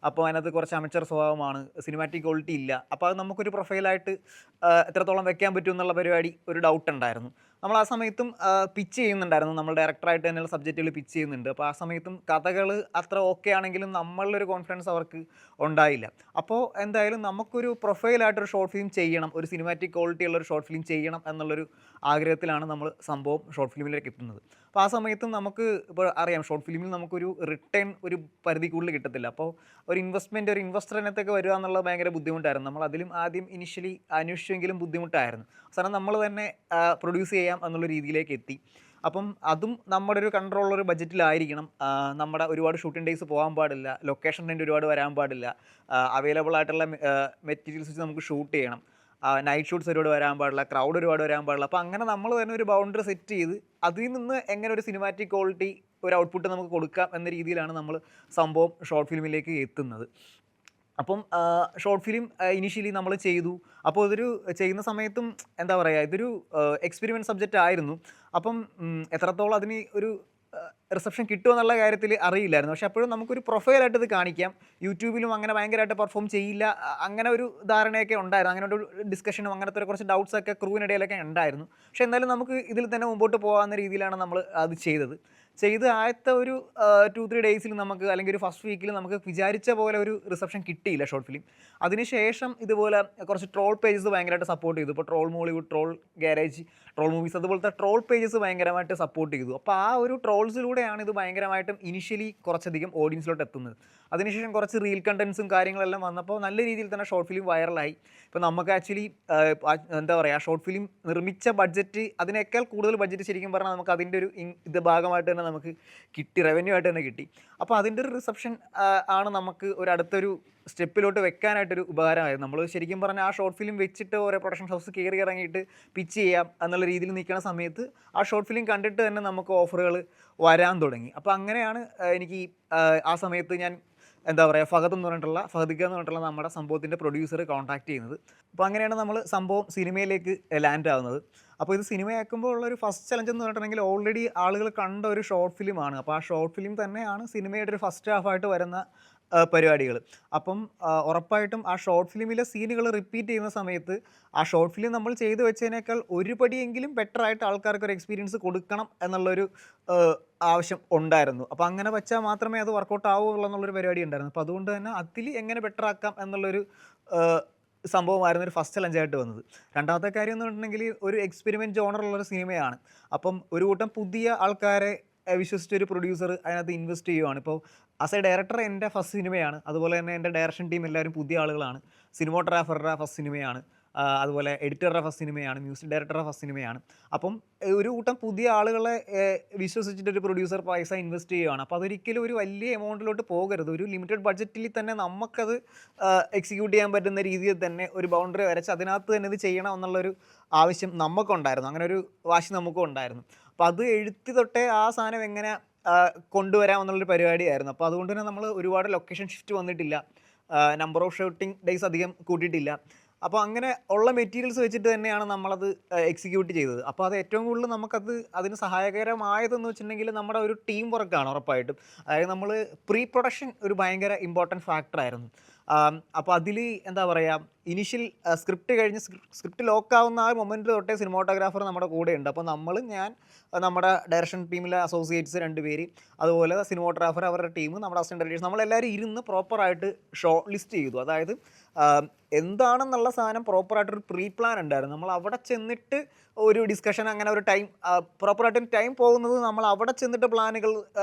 അപ്പോൾ അതിനകത്ത് കുറച്ച് അമച്ചർ സ്വഭാവമാണ്, സിനിമാറ്റിക് ക്വാളിറ്റി ഇല്ല. അപ്പോൾ അത് നമുക്കൊരു പ്രൊഫൈലായിട്ട് എത്രത്തോളം വെക്കാൻ പറ്റും എന്നുള്ള പരിപാടി ഒരു ഡൗട്ട് ഉണ്ടായിരുന്നു. നമ്മൾ ആ സമയത്തും പിച്ച് ചെയ്യുന്നുണ്ടായിരുന്നു, നമ്മൾ ഡയറക്ടറായിട്ട് തന്നെയുള്ള സബ്ജക്റ്റുകൾ പിച്ച് ചെയ്യുന്നുണ്ട്. അപ്പോൾ ആ സമയത്തും കഥകൾ അത്ര ഓക്കെ ആണെങ്കിലും നമ്മളിലൊരു കോൺഫിഡൻസ് അവർക്ക് ഉണ്ടായില്ല. അപ്പോൾ എന്തായാലും നമുക്കൊരു പ്രൊഫൈലായിട്ടൊരു ഷോർട്ട് ഫിലിം ചെയ്യണം, ഒരു സിനിമാറ്റിക് ക്വാളിറ്റി ഉള്ളൊരു ഷോർട്ട് ഫിലിം ചെയ്യണം എന്നുള്ളൊരു ആഗ്രഹത്തിലാണ് നമ്മൾ സംഭവം ഷോർട്ട് ഫിലിമിലേക്ക് എത്തുന്നത്. അപ്പോൾ ആ സമയത്തും നമുക്ക് ഇപ്പോൾ അറിയാം, ഷോർട്ട് ഫിലിമിൽ നമുക്കൊരു റിട്ടേൺ ഒരു പരിധിക്കുള്ളിൽ കിട്ടത്തില്ല. അപ്പോൾ ഒരു ഇൻവെസ്റ്റർ അതിനകത്തൊക്കെ വരിക എന്നുള്ളത് ഭയങ്കര ബുദ്ധിമുട്ടായിരുന്നു. നമ്മൾ അതിലും ആദ്യം ഇനിഷ്യലി അന്വേഷിച്ചെങ്കിലും ബുദ്ധിമുട്ടായിരുന്നു. അവസാനം നമ്മൾ തന്നെ പ്രൊഡ്യൂസ് ചെയ്യാം എന്നുള്ള രീതിയിലേക്ക് എത്തി. അപ്പം അതും നമ്മുടെ ഒരു കൺട്രോളുള്ളൊരു ബഡ്ജറ്റിലായിരിക്കണം. നമ്മുടെ ഒരുപാട് ഷൂട്ടിംഗ് ഡേയ്സ് പോകാൻ പാടില്ല, ലൊക്കേഷൻ റെൻ്റ് ഒരുപാട് വരാൻ പാടില്ല, അവൈലബിൾ ആയിട്ടുള്ള മെറ്റീരിയൽസ് വെച്ച് നമുക്ക് ഷൂട്ട് ചെയ്യണം, നൈറ്റ് ഷൂട്ട്സ് ഒരുപാട് വരാൻ പാടില്ല, ക്രൗഡ് ഒരുപാട് വരാൻ പാടില്ല. അപ്പോൾ അങ്ങനെ നമ്മൾ തന്നെ ഒരു ബൗണ്ടറി സെറ്റ് ചെയ്ത് അതിൽ നിന്ന് എങ്ങനെ ഒരു സിനിമാറ്റിക് ക്വാളിറ്റി ഒരു ഔട്ട്പുട്ട് നമുക്ക് കൊടുക്കാം എന്ന രീതിയിലാണ് നമ്മൾ സംഭവം ഷോർട്ട് ഫിലിമിലേക്ക് എത്തുന്നത്. അപ്പം ഷോർട്ട് ഫിലിം ഇനീഷ്യലി നമ്മൾ ചെയ്തു. അപ്പോൾ ഇതൊരു ചെയ്യുന്ന സമയത്തും എന്താ പറയുക, ഇതൊരു എക്സ്പെരിമെൻറ്റ് സബ്ജക്റ്റ് ആയിരുന്നു. അപ്പം എത്രത്തോളം അതിന് ഒരു റിസപ്ഷൻ കിട്ടുമെന്നുള്ള കാര്യത്തിൽ അറിയില്ലായിരുന്നു. പക്ഷെ അപ്പോഴും നമുക്കൊരു പ്രൊഫൈലായിട്ട് ഇത് കാണിക്കാം. യൂട്യൂബിലും അങ്ങനെ ഭയങ്കരമായിട്ട് പെർഫോം ചെയ്യില്ല. അങ്ങനെ ഒരു ധാരണയൊക്കെ ഉണ്ടായിരുന്നു. അങ്ങനെ ഒരു ഡിസ്കഷനും അങ്ങനത്തെ ഒരു കുറച്ച് ഡൗട്ട്സൊക്കെ ക്രൂവിനിടയിലൊക്കെ ഉണ്ടായിരുന്നു. പക്ഷെ എന്തായാലും നമുക്ക് ഇതിൽ തന്നെ മുമ്പോട്ട് പോകാവുന്ന രീതിയിലാണ് നമ്മൾ അത് ചെയ്തത്. ചെയ്ത് ആദ്യത്തെ ഒരു 2-3 ഡേയ്സിൽ നമുക്ക്, അല്ലെങ്കിൽ ഒരു ഫസ്റ്റ് വീക്കിൽ നമുക്ക് വിചാരിച്ച പോലെ ഒരു റിസപ്ഷൻ കിട്ടിയില്ല ഷോർട്ട് ഫിലിം. അതിനുശേഷം ഇതുപോലെ കുറച്ച് ട്രോൾ പേജസ് ഭയങ്കരമായിട്ട് സപ്പോർട്ട് ചെയ്തു. ഇപ്പോൾ troll Mollywood, troll garage, troll movies, അതുപോലത്തെ ട്രോൾ പേജസ് ഭയങ്കരമായിട്ട് സപ്പോർട്ട് ചെയ്തു. അപ്പോൾ ആ ഒരു ട്രോൾസിലൂടെയാണ് ഇത് ഭയങ്കരമായിട്ടും ഇനിഷ്യലി കുറച്ചധികം ഓഡിയൻസിലോട്ട് എത്തുന്നത്. അതിനുശേഷം കുറച്ച് റീൽ കണ്ടൻസും കാര്യങ്ങളെല്ലാം വന്നപ്പോൾ നല്ല രീതിയിൽ തന്നെ ഷോർട്ട് ഫിലിം വൈറലായി. ഇപ്പോൾ നമുക്ക് ആക്ച്വലി എന്താ പറയുക, ഷോർട്ട് ഫിലിം നിർമ്മിച്ച ബഡ്ജറ്റ് അതിനേക്കാൾ കൂടുതൽ ബഡ്ജറ്റ് ശരിക്കും പറഞ്ഞാൽ നമുക്ക് അതിൻ്റെ ഒരു ഇത് ഭാഗമായിട്ട് തന്നെ നമുക്ക് കിട്ടി, റവന്യൂ ആയിട്ട് തന്നെ കിട്ടി. അപ്പോൾ അതിൻ്റെ ഒരു റിസപ്ഷൻ ആണ് നമുക്ക് ഒരു അടുത്തൊരു സ്റ്റെപ്പിലോട്ട് വെക്കാനായിട്ടൊരു ഉപകാരമായത്. നമ്മൾ ശരിക്കും പറഞ്ഞാൽ ആ ഷോർട്ട് ഫിലിം വെച്ചിട്ട് ഓരോ പ്രൊഡക്ഷൻ ഹൗസ് കയറി ഇറങ്ങിയിട്ട് പിച്ച് ചെയ്യാം എന്നുള്ള രീതിയിൽ നിൽക്കുന്ന സമയത്ത് ആ ഷോർട്ട് ഫിലിം കണ്ടിട്ട് തന്നെ നമുക്ക് ഓഫറുകൾ വരാൻ തുടങ്ങി. അപ്പോൾ അങ്ങനെയാണ് എനിക്ക് ആ സമയത്ത് ഞാൻ എന്താ പറയുക, ഫഹദ് എന്ന് പറഞ്ഞിട്ടുള്ള നമ്മുടെ സംഭവത്തിൻ്റെ പ്രൊഡ്യൂസർ കോൺടാക്ട് ചെയ്യുന്നത്. അപ്പോൾ അങ്ങനെയാണ് നമ്മൾ സംഭവം സിനിമയിലേക്ക് ലാൻഡ് ആവുന്നത്. അപ്പോൾ ഇത് സിനിമയാക്കുമ്പോൾ ഉള്ളൊരു ഫസ്റ്റ് ചലഞ്ച് എന്ന് പറഞ്ഞിട്ടുണ്ടെങ്കിൽ ഓൾറെഡി ആളുകൾ കണ്ട ഒരു ഷോർട്ട് ഫിലിമാണ്. അപ്പോൾ ആ ഷോർട്ട് ഫിലിം തന്നെയാണ് സിനിമയുടെ ഒരു ഫസ്റ്റ് ഹാഫായിട്ട് വരുന്ന പരിപാടികൾ. അപ്പം ഉറപ്പായിട്ടും ആ ഷോർട്ട് ഫിലിമിലെ സീനുകൾ റിപ്പീറ്റ് ചെയ്യുന്ന സമയത്ത് ആ ഷോർട്ട് ഫിലിം നമ്മൾ ചെയ്തു വെച്ചതിനേക്കാൾ ഒരു പടിയെങ്കിലും ബെറ്ററായിട്ട് ആൾക്കാർക്ക് ഒരു എക്സ്പീരിയൻസ് കൊടുക്കണം എന്നുള്ളൊരു ആവശ്യം ഉണ്ടായിരുന്നു. അപ്പോൾ അങ്ങനെ വെച്ചാൽ മാത്രമേ അത് വർക്കൗട്ട് ആവുകയുള്ളൂ എന്നുള്ളൊരു പരിപാടി ഉണ്ടായിരുന്നു. അപ്പോൾ അതുകൊണ്ട് തന്നെ അതിൽ എങ്ങനെ ബെറ്ററാക്കാം എന്നുള്ളൊരു സംഭവമായിരുന്നു ഒരു ഫസ്റ്റ് ചലഞ്ചായിട്ട് വന്നത്. രണ്ടാമത്തെ കാര്യം എന്ന് പറഞ്ഞിട്ടുണ്ടെങ്കിൽ ഒരു എക്സ്പെരിമെൻറ്റ് ജോണറുള്ളൊരു സിനിമയാണ്. അപ്പം ഒരു കൂട്ടം പുതിയ ആൾക്കാരെ വിശ്വസിച്ചൊരു പ്രൊഡ്യൂസർ അതിനകത്ത് ഇൻവെസ്റ്റ് ചെയ്യുവാണ്. ഇപ്പോൾ ആസ് എ ഡയറക്ടർ എൻ്റെ ഫസ്റ്റ് സിനിമയാണ്. അതുപോലെ തന്നെ എൻ്റെ ഡയറക്ഷൻ ടീം എല്ലാവരും പുതിയ ആളുകളാണ്. സിനിമോഗ്രാഫറുടെ ഫസ്റ്റ് സിനിമയാണ്. അതുപോലെ എഡിറ്ററുടെ ഫസ്റ്റ് സിനിമയാണ്. മ്യൂസിക് ഡയറക്ടറുടെ ഫസ്റ്റ് സിനിമയാണ്. അപ്പം ഒരു കൂട്ടം പുതിയ ആളുകളെ വിശ്വസിച്ചിട്ടൊരു പ്രൊഡ്യൂസർ പൈസ ഇൻവെസ്റ്റ് ചെയ്യുകയാണ്. അപ്പോൾ അതൊരിക്കലും ഒരു വലിയ എമൗണ്ടിലോട്ട് പോകരുത്. ഒരു ലിമിറ്റഡ് ബഡ്ജറ്റിൽ തന്നെ നമുക്കത് എക്സിക്യൂട്ട് ചെയ്യാൻ പറ്റുന്ന രീതിയിൽ തന്നെ ഒരു ബൗണ്ടറി വരച്ച് അതിനകത്ത് തന്നെ ഇത് ചെയ്യണം എന്നുള്ളൊരു ആവശ്യം നമുക്കുണ്ടായിരുന്നു. അങ്ങനെ ഒരു വാശി നമുക്കും ഉണ്ടായിരുന്നു. അപ്പോൾ അത് എഴുത്തി തൊട്ടേ ആ സാധനം എങ്ങനെ കൊണ്ടുവരാം എന്നുള്ളൊരു പരിപാടിയായിരുന്നു. അപ്പോൾ അതുകൊണ്ട് തന്നെ നമ്മൾ ഒരുപാട് ലൊക്കേഷൻ ഷിഫ്റ്റ് വന്നിട്ടില്ല. നമ്പർ ഓഫ് ഷൂട്ടിംഗ് ഡേയ്സ് അധികം കൂട്ടിയിട്ടില്ല. അപ്പോൾ അങ്ങനെ ഉള്ള മെറ്റീരിയൽസ് വെച്ചിട്ട് തന്നെയാണ് നമ്മളത് എക്സിക്യൂട്ട് ചെയ്തത്. അപ്പോൾ അത് ഏറ്റവും കൂടുതൽ നമുക്കത് അതിന് സഹായകരമായതെന്ന് വെച്ചിട്ടുണ്ടെങ്കിൽ നമ്മുടെ ഒരു ടീം വർക്കാണ് ഉറപ്പായിട്ടും. അതായത് നമ്മൾ പ്രീ പ്രൊഡക്ഷൻ ഒരു ഭയങ്കര ഇമ്പോർട്ടൻറ്റ് ഫാക്ടറായിരുന്നു. അപ്പോൾ അതിൽ എന്താ പറയുക, ഇനീഷ്യൽ സ്ക്രിപ്റ്റ് കഴിഞ്ഞ് സ്ക്രിപ്റ്റ് ലോക്കാവുന്ന ആ മൊമെൻറ്റ് തൊട്ടേ സിനിമാട്ടോഗ്രാഫർ നമ്മുടെ കൂടെയുണ്ട്. അപ്പോൾ ഞാൻ നമ്മുടെ ഡയറക്ഷൻ ടീമിലെ അസോസിയേറ്റ്സ് 2 പേര്, അതുപോലെ സിനിമോഗ്രാഫർ അവരുടെ ടീം, നമ്മുടെ അസിസ്റ്റന്റ് ഡയറക്ടേഴ്സ്, നമ്മളെല്ലാവരും ഇരുന്ന് പ്രോപ്പറായിട്ട് ഷോർട്ട് ലിസ്റ്റ് ചെയ്തു. അതായത് എന്താണെന്നുള്ള സാധനം പ്രോപ്പറായിട്ടൊരു പ്രീ പ്ലാൻ ഉണ്ടായിരുന്നു. നമ്മൾ അവിടെ ചെന്നിട്ട് ഒരു ഡിസ്കഷൻ, അങ്ങനെ ഒരു ടൈം പ്രോപ്പറായിട്ട് ടൈം പോകുന്നത് നമ്മൾ അവിടെ ചെന്നിട്ട് പ്ലാനുകൾ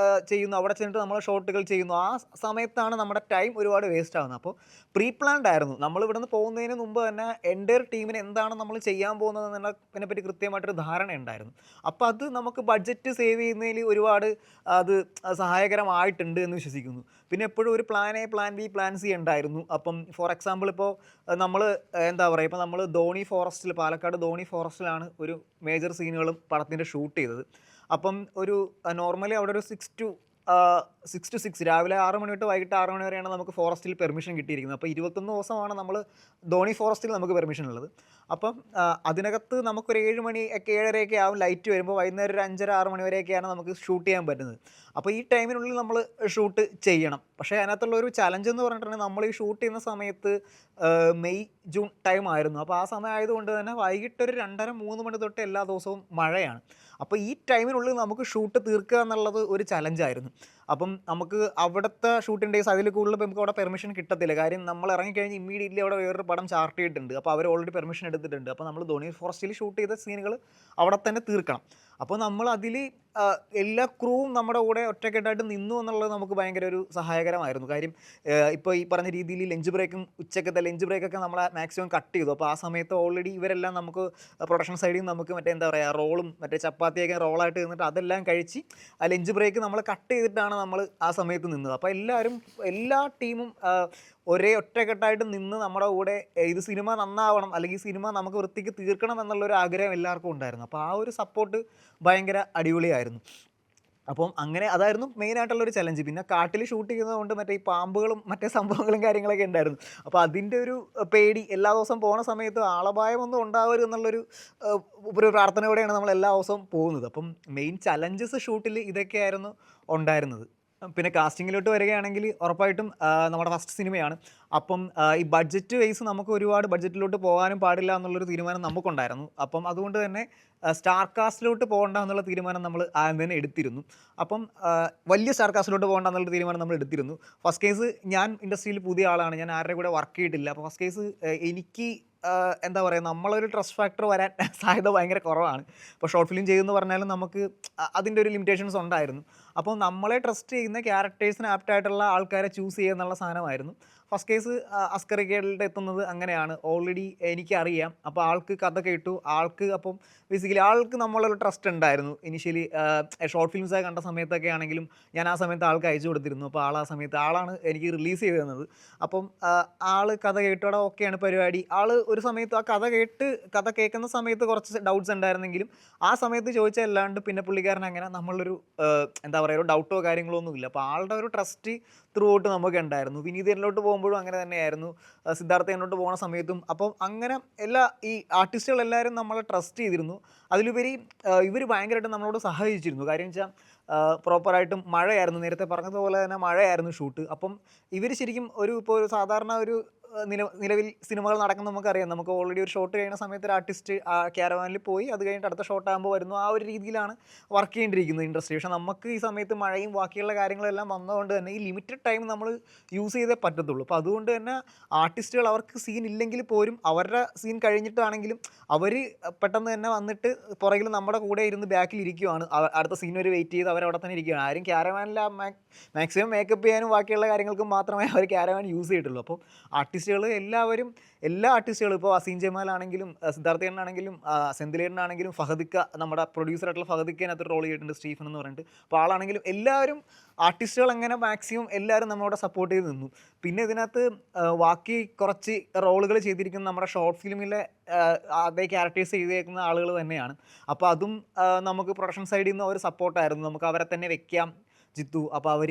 ചെയ്യുന്നു, അവിടെ ചെന്നിട്ട് നമ്മൾ ഷോട്ടുകൾ ചെയ്യുന്നു. ആ സമയത്താണ് നമ്മുടെ ടൈം ഒരുപാട് വേസ്റ്റ് ആകുന്നത്. അപ്പോൾ പ്രീ പ്ലാൻഡ് ആയിരുന്നു. നമ്മൾ ഇവിടുന്ന് പോകുന്നതിന് മുമ്പ് തന്നെ എൻ്റയർ ടീമിന് എന്താണ് നമ്മൾ ചെയ്യാൻ പോകുന്നത് എന്നതിനെപ്പറ്റി കൃത്യമായിട്ടൊരു ധാരണ ഉണ്ടായിരുന്നു. അപ്പോൾ അത് നമുക്ക് ബഡ്ജറ്റ് സേവ് ചെയ്യുന്നതിൽ ഒരുപാട് അത് സഹായകരമായിട്ടുണ്ട് എന്ന് വിശ്വസിക്കുന്നു. പിന്നെ എപ്പോഴും ഒരു plan A, plan B, plan C ഉണ്ടായിരുന്നു. അപ്പം ഫോർ എക്സാമ്പിൾ ഇപ്പോൾ നമ്മൾ എന്താ പറയുക, ഇപ്പോൾ നമ്മൾ പാലക്കാട് ധോണി ഫോറസ്റ്റിലാണ് ഒരു മേജർ സീനുകളും പടത്തിൻ്റെ ഷൂട്ട് ചെയ്തത്. അപ്പം ഒരു നോർമലി അവിടെ ഒരു 6 to 6 രാവിലെ 6 മണി തൊട്ട് വൈകിട്ട് 6 മണി വരെയാണ് നമുക്ക് ഫോറസ്റ്റിൽ പെർമിഷൻ കിട്ടിയിരിക്കുന്നത്. അപ്പോൾ 21 ദിവസമാണ് നമ്മൾ ധോണി ഫോറസ്റ്റിൽ നമുക്ക് പെർമിഷൻ ഉള്ളത്. അപ്പം അതിനകത്ത് നമുക്കൊരു 7 മണി ഒക്കെ 7:30 ആവും ലൈറ്റ് വരുമ്പോൾ. വൈകുന്നേരം ഒരു 5:30-6 മണി വരെയൊക്കെയാണ് നമുക്ക് ഷൂട്ട് ചെയ്യാൻ പറ്റുന്നത്. അപ്പോൾ ഈ ടൈമിനുള്ളിൽ നമ്മൾ ഷൂട്ട് ചെയ്യണം. പക്ഷേ അതിനകത്തുള്ള ഒരു ചലഞ്ച് എന്ന് പറഞ്ഞിട്ടുണ്ടെങ്കിൽ നമ്മൾ ഈ ഷൂട്ട് ചെയ്യുന്ന സമയത്ത് മെയ് ജൂൺ ടൈം ആയിരുന്നു. അപ്പോൾ ആ സമയം ആയതുകൊണ്ട് തന്നെ വൈകിട്ടൊരു 2:30-3 മണി തൊട്ട് എല്ലാ ദിവസവും മഴയാണ്. അപ്പോൾ ഈ ടൈമിനുള്ളിൽ നമുക്ക് ഷൂട്ട് തീർക്കുക എന്നുള്ളത് ഒരു ചലഞ്ചായിരുന്നു. അപ്പം നമുക്ക് അവിടുത്തെ ഷൂട്ടിംഗ് ഡേയ്സ് അതിൽ കൂടുതൽ നമുക്ക് അവിടെ പെർമിഷൻ കിട്ടത്തില്ല. കാര്യം നമ്മൾ ഇറങ്ങിക്കഴിഞ്ഞ് ഇമ്മീഡിയറ്റ്ലി അവിടെ വേറൊരു പടം ചാർട്ട് ചെയ്തിട്ടുണ്ട്. അപ്പോൾ അവർ ഓൾറെഡി പെർമിഷൻ എടുത്തിട്ടുണ്ട്. അപ്പോൾ നമ്മൾ ധോണി ഫോറസ്റ്റിൽ ഷൂട്ട് ചെയ്ത സീനുകൾ അവിടെ തന്നെ തീർക്കണം. അപ്പോൾ നമ്മൾ അതിൽ എല്ലാ ക്രൂവും നമ്മുടെ കൂടെ ഒറ്റക്കെട്ടായിട്ട് നിന്നു എന്നുള്ളത് നമുക്ക് ഭയങ്കര ഒരു സഹായകരമായിരുന്നു. കാര്യം ഇപ്പോൾ ഈ പറഞ്ഞ രീതിയിൽ ലഞ്ച് ബ്രേക്കും ഉച്ചക്കത്തെ ലഞ്ച് ബ്രേക്കൊക്കെ നമ്മൾ മാക്സിമം കട്ട് ചെയ്തു. അപ്പോൾ ആ സമയത്ത് ഓൾറെഡി ഇവരെല്ലാം നമുക്ക് പ്രൊഡക്ഷൻ സൈഡിൽ നിന്ന് നമുക്ക് മറ്റേ എന്താ പറയുക, റോളും മറ്റേ ചപ്പാത്തിയൊക്കെ റോളായിട്ട് നിന്നിട്ട് അതെല്ലാം കഴിച്ച് ആ ലഞ്ച് ബ്രേക്ക് നമ്മൾ കട്ട് ചെയ്തിട്ടാണ് നമ്മൾ ആ സമയത്ത് നിന്നത്. അപ്പോൾ എല്ലാ ടീമും ഒരേ ഒറ്റക്കെട്ടായിട്ട് നിന്ന് നമ്മുടെ കൂടെ ഇത് സിനിമ നന്നാവണം, അല്ലെങ്കിൽ സിനിമ നമുക്ക് വൃത്തിക്ക് തീർക്കണം എന്നുള്ളൊരു ആഗ്രഹം എല്ലാവർക്കും ഉണ്ടായിരുന്നു. അപ്പോൾ ആ ഒരു സപ്പോർട്ട് ഭയങ്കര അടിപൊളിയായിരുന്നു. അപ്പം അങ്ങനെ അതായിരുന്നു മെയിനായിട്ടുള്ളൊരു ചലഞ്ച്. പിന്നെ കാട്ടിൽ ഷൂട്ട് ചെയ്യുന്നതുകൊണ്ട് മറ്റേ ഈ പാമ്പുകളും മറ്റേ സംഭവങ്ങളും കാര്യങ്ങളൊക്കെ ഉണ്ടായിരുന്നു. അപ്പോൾ അതിൻ്റെ ഒരു പേടി എല്ലാ ദിവസവും പോണ സമയത്ത് ആളപായമൊന്നും ഉണ്ടാവരുത് എന്നുള്ളൊരു ഏഹ്, ഒരു പ്രാർത്ഥനയോടെയാണ് നമ്മൾ എല്ലാ ദിവസവും പോകുന്നത്. അപ്പം മെയിൻ ചലഞ്ചസ് ഷൂട്ടിൽ ഇതൊക്കെയായിരുന്നു ഉണ്ടായിരുന്നത്. പിന്നെ കാസ്റ്റിങ്ങിലോട്ട് വരികയാണെങ്കിൽ ഉറപ്പായിട്ടും നമ്മുടെ ഫസ്റ്റ് സിനിമയാണ്. അപ്പം ഈ ബഡ്ജറ്റ് വൈസ് നമുക്ക് ഒരുപാട് ബഡ്ജറ്റിലോട്ട് പോകാനും പാടില്ല എന്നുള്ളൊരു തീരുമാനം നമുക്കുണ്ടായിരുന്നു. അപ്പം അതുകൊണ്ട് തന്നെ സ്റ്റാർ കാസ്റ്റിലോട്ട് പോകണ്ട എന്നുള്ള തീരുമാനം നമ്മൾ ആദ്യം തന്നെ എടുത്തിരുന്നു. അപ്പം വലിയ സ്റ്റാർ കാസ്റ്റിലോട്ട് പോകണ്ട എന്നുള്ള തീരുമാനം നമ്മൾ എടുത്തിരുന്നു. ഫസ്റ്റ് കേസ് ഞാൻ ഇൻഡസ്ട്രിയിൽ പുതിയ ആളാണ്. ഞാൻ ആരുടെ കൂടെ വർക്ക് ചെയ്തിട്ടില്ല. അപ്പോൾ ഫസ്റ്റ് കേസ് എനിക്ക് എന്താ പറയുക, നമ്മളൊരു ട്രസ്റ്റ് ഫാക്ടർ വരാൻ സാധ്യത ഭയങ്കര കുറവാണ്. ഇപ്പോൾ ഷോർട്ട് ഫിലിം ചെയ്യുമെന്ന് പറഞ്ഞാലും നമുക്ക് അതിൻ്റെ ഒരു ലിമിറ്റേഷൻസ് ഉണ്ടായിരുന്നു. അപ്പോൾ നമ്മളെ ട്രസ്റ്റ് ചെയ്യുന്ന ക്യാരക്ടേഴ്സിന് ആപ്റ്റായിട്ടുള്ള ആൾക്കാരെ ചൂസ് ചെയ്യുക എന്നുള്ള സാധനമായിരുന്നു. ഫസ്റ്റ് കേസ് അസ്കറിക്കയുടെ എത്തുന്നത് അങ്ങനെയാണ്. ഓൾറെഡി എനിക്കറിയാം. അപ്പോൾ ആൾക്ക് കഥ കേട്ടു. ആൾക്ക് അപ്പം ബേസിക്കലി ആൾക്ക് നമ്മളൊരു ട്രസ്റ്റ് ഉണ്ടായിരുന്നു. ഇനിഷ്യലി ഷോർട്ട് ഫിലിംസൊക്കെ കണ്ട സമയത്തൊക്കെ ആണെങ്കിലും ഞാൻ ആ സമയത്ത് ആൾക്ക് അയച്ചു കൊടുത്തിരുന്നു. അപ്പോൾ ആ സമയത്ത് ആളാണ് എനിക്ക് റിലീസ് ചെയ്ത് തന്നത്. അപ്പം ആൾ കഥ കേട്ടോടെ ഓക്കെയാണ് പരിപാടി. ആൾ ഒരു സമയത്ത് ആ കഥ കേൾക്കുന്ന സമയത്ത് കുറച്ച് ഡൗട്ട്സ് ഉണ്ടായിരുന്നെങ്കിലും ആ സമയത്ത് ചോദിച്ചതല്ലാണ്ട് പിന്നെ പുള്ളിക്കാരൻ അങ്ങനെ നമ്മളൊരു എന്താ പറയുക, ഒരു ഡൗട്ടോ കാര്യങ്ങളോ ഒന്നുമില്ല. അപ്പോൾ ആളുടെ ഒരു ട്രസ്റ്റ് ത്രൂ ഔട്ട് നമുക്ക് ഉണ്ടായിരുന്നു. വിനീതനിലോട്ട് പോകുമ്പോഴും അങ്ങനെ തന്നെയായിരുന്നു. സിദ്ധാർത്ഥനോട്ട് പോകുന്ന സമയത്തും. അപ്പം അങ്ങനെ ഈ ആർട്ടിസ്റ്റുകളെല്ലാവരും നമ്മളെ ട്രസ്റ്റ് ചെയ്തിരുന്നു. അതിലുപരി ഇവർ ഭയങ്കരമായിട്ട് നമ്മളോട് സഹകരിച്ചിരുന്നു. കാര്യം വെച്ചാൽ പ്രോപ്പറായിട്ടും മഴയായിരുന്നു. നേരത്തെ പറഞ്ഞതുപോലെ തന്നെ മഴയായിരുന്നു ഷൂട്ട്. അപ്പം ഇവർ ശരിക്കും ഇപ്പോൾ ഒരു സാധാരണ ഒരു നിലവിൽ സിനിമകൾ നടക്കുന്ന നമുക്കറിയാം. നമുക്ക് ഓൾറെഡി ഒരു ഷോട്ട് കഴിയുന്ന സമയത്ത് ഒരു ആർട്ടിസ്റ്റ് ആ ക്യാരവാനിൽ പോയി അത് കഴിഞ്ഞിട്ട് അടുത്ത ഷോട്ട് ആകുമ്പോൾ വരുന്നു. ആ ഒരു രീതിയിലാണ് വർക്ക് ചെയ്യേണ്ടിയിരിക്കുന്നത് ഇൻഡസ്ട്രി. പക്ഷേ നമുക്ക് ഈ സമയത്ത് മഴയും ബാക്കിയുള്ള കാര്യങ്ങളെല്ലാം വന്നതുകൊണ്ട് തന്നെ ഈ ലിമിറ്റഡ് ടൈം നമ്മൾ യൂസ് ചെയ്തേ പറ്റത്തുള്ളൂ. അപ്പോൾ അതുകൊണ്ട് തന്നെ ആർട്ടിസ്റ്റുകൾ അവർക്ക് സീൻ ഇല്ലെങ്കിൽ പോലും അവരുടെ സീൻ കഴിഞ്ഞിട്ടാണെങ്കിലും അവർ പെട്ടെന്ന് തന്നെ വന്നിട്ട് പുറകിൽ നമ്മുടെ കൂടെ ഇരുന്ന് ബാക്കിൽ ഇരിക്കുവാണ്. അടുത്ത സീൻ വരെ വെയിറ്റ് ചെയ്ത് അവരവിടെ തന്നെ ഇരിക്കുകയാണ്. ആരും ക്യാരവാനിൽ മാക്സിമം മേക്കപ്പ് ചെയ്യാനും ബാക്കിയുള്ള കാര്യങ്ങൾക്കും മാത്രമേ അവർ ക്യാരവാൻ യൂസ് ചെയ്തിട്ടുള്ളൂ. അപ്പോൾ എല്ലാ ആർട്ടിസ്റ്റുകളും ഇപ്പോൾ അസീൻ ജമാലാണെങ്കിലും സിദ്ധാർത്ഥേട്ടനാണെങ്കിലും സെന്തിലേട്ടനാണെങ്കിലും ഫഹദിക്ക, നമ്മുടെ പ്രൊഡ്യൂസറായിട്ടുള്ള ഫഹദിക്കനകത്ത് റോൾ ചെയ്തിട്ടുണ്ട്, സ്റ്റീഫൻ എന്ന് പറഞ്ഞിട്ട്. അപ്പോൾ ആളാണെങ്കിലും എല്ലാവരും ആർട്ടിസ്റ്റുകൾ അങ്ങനെ മാക്സിമം എല്ലാവരും നമ്മളോട് സപ്പോർട്ട് ചെയ്ത് നിന്നു. പിന്നെ ഇതിനകത്ത് ബാക്കി കുറച്ച് റോളുകൾ ചെയ്തിരിക്കുന്ന നമ്മുടെ ഷോർട്ട് ഫിലിമിലെ അതേ ക്യാരക്ടേഴ്സ് ചെയ്തേക്കുന്ന ആളുകൾ തന്നെയാണ്. അപ്പോൾ അതും നമുക്ക് പ്രൊഡക്ഷൻ സൈഡിൽ നിന്ന് ഒരു സപ്പോർട്ടായിരുന്നു. നമുക്ക് അവരെ തന്നെ വെക്കാം ജിത്തു. അപ്പോൾ അവർ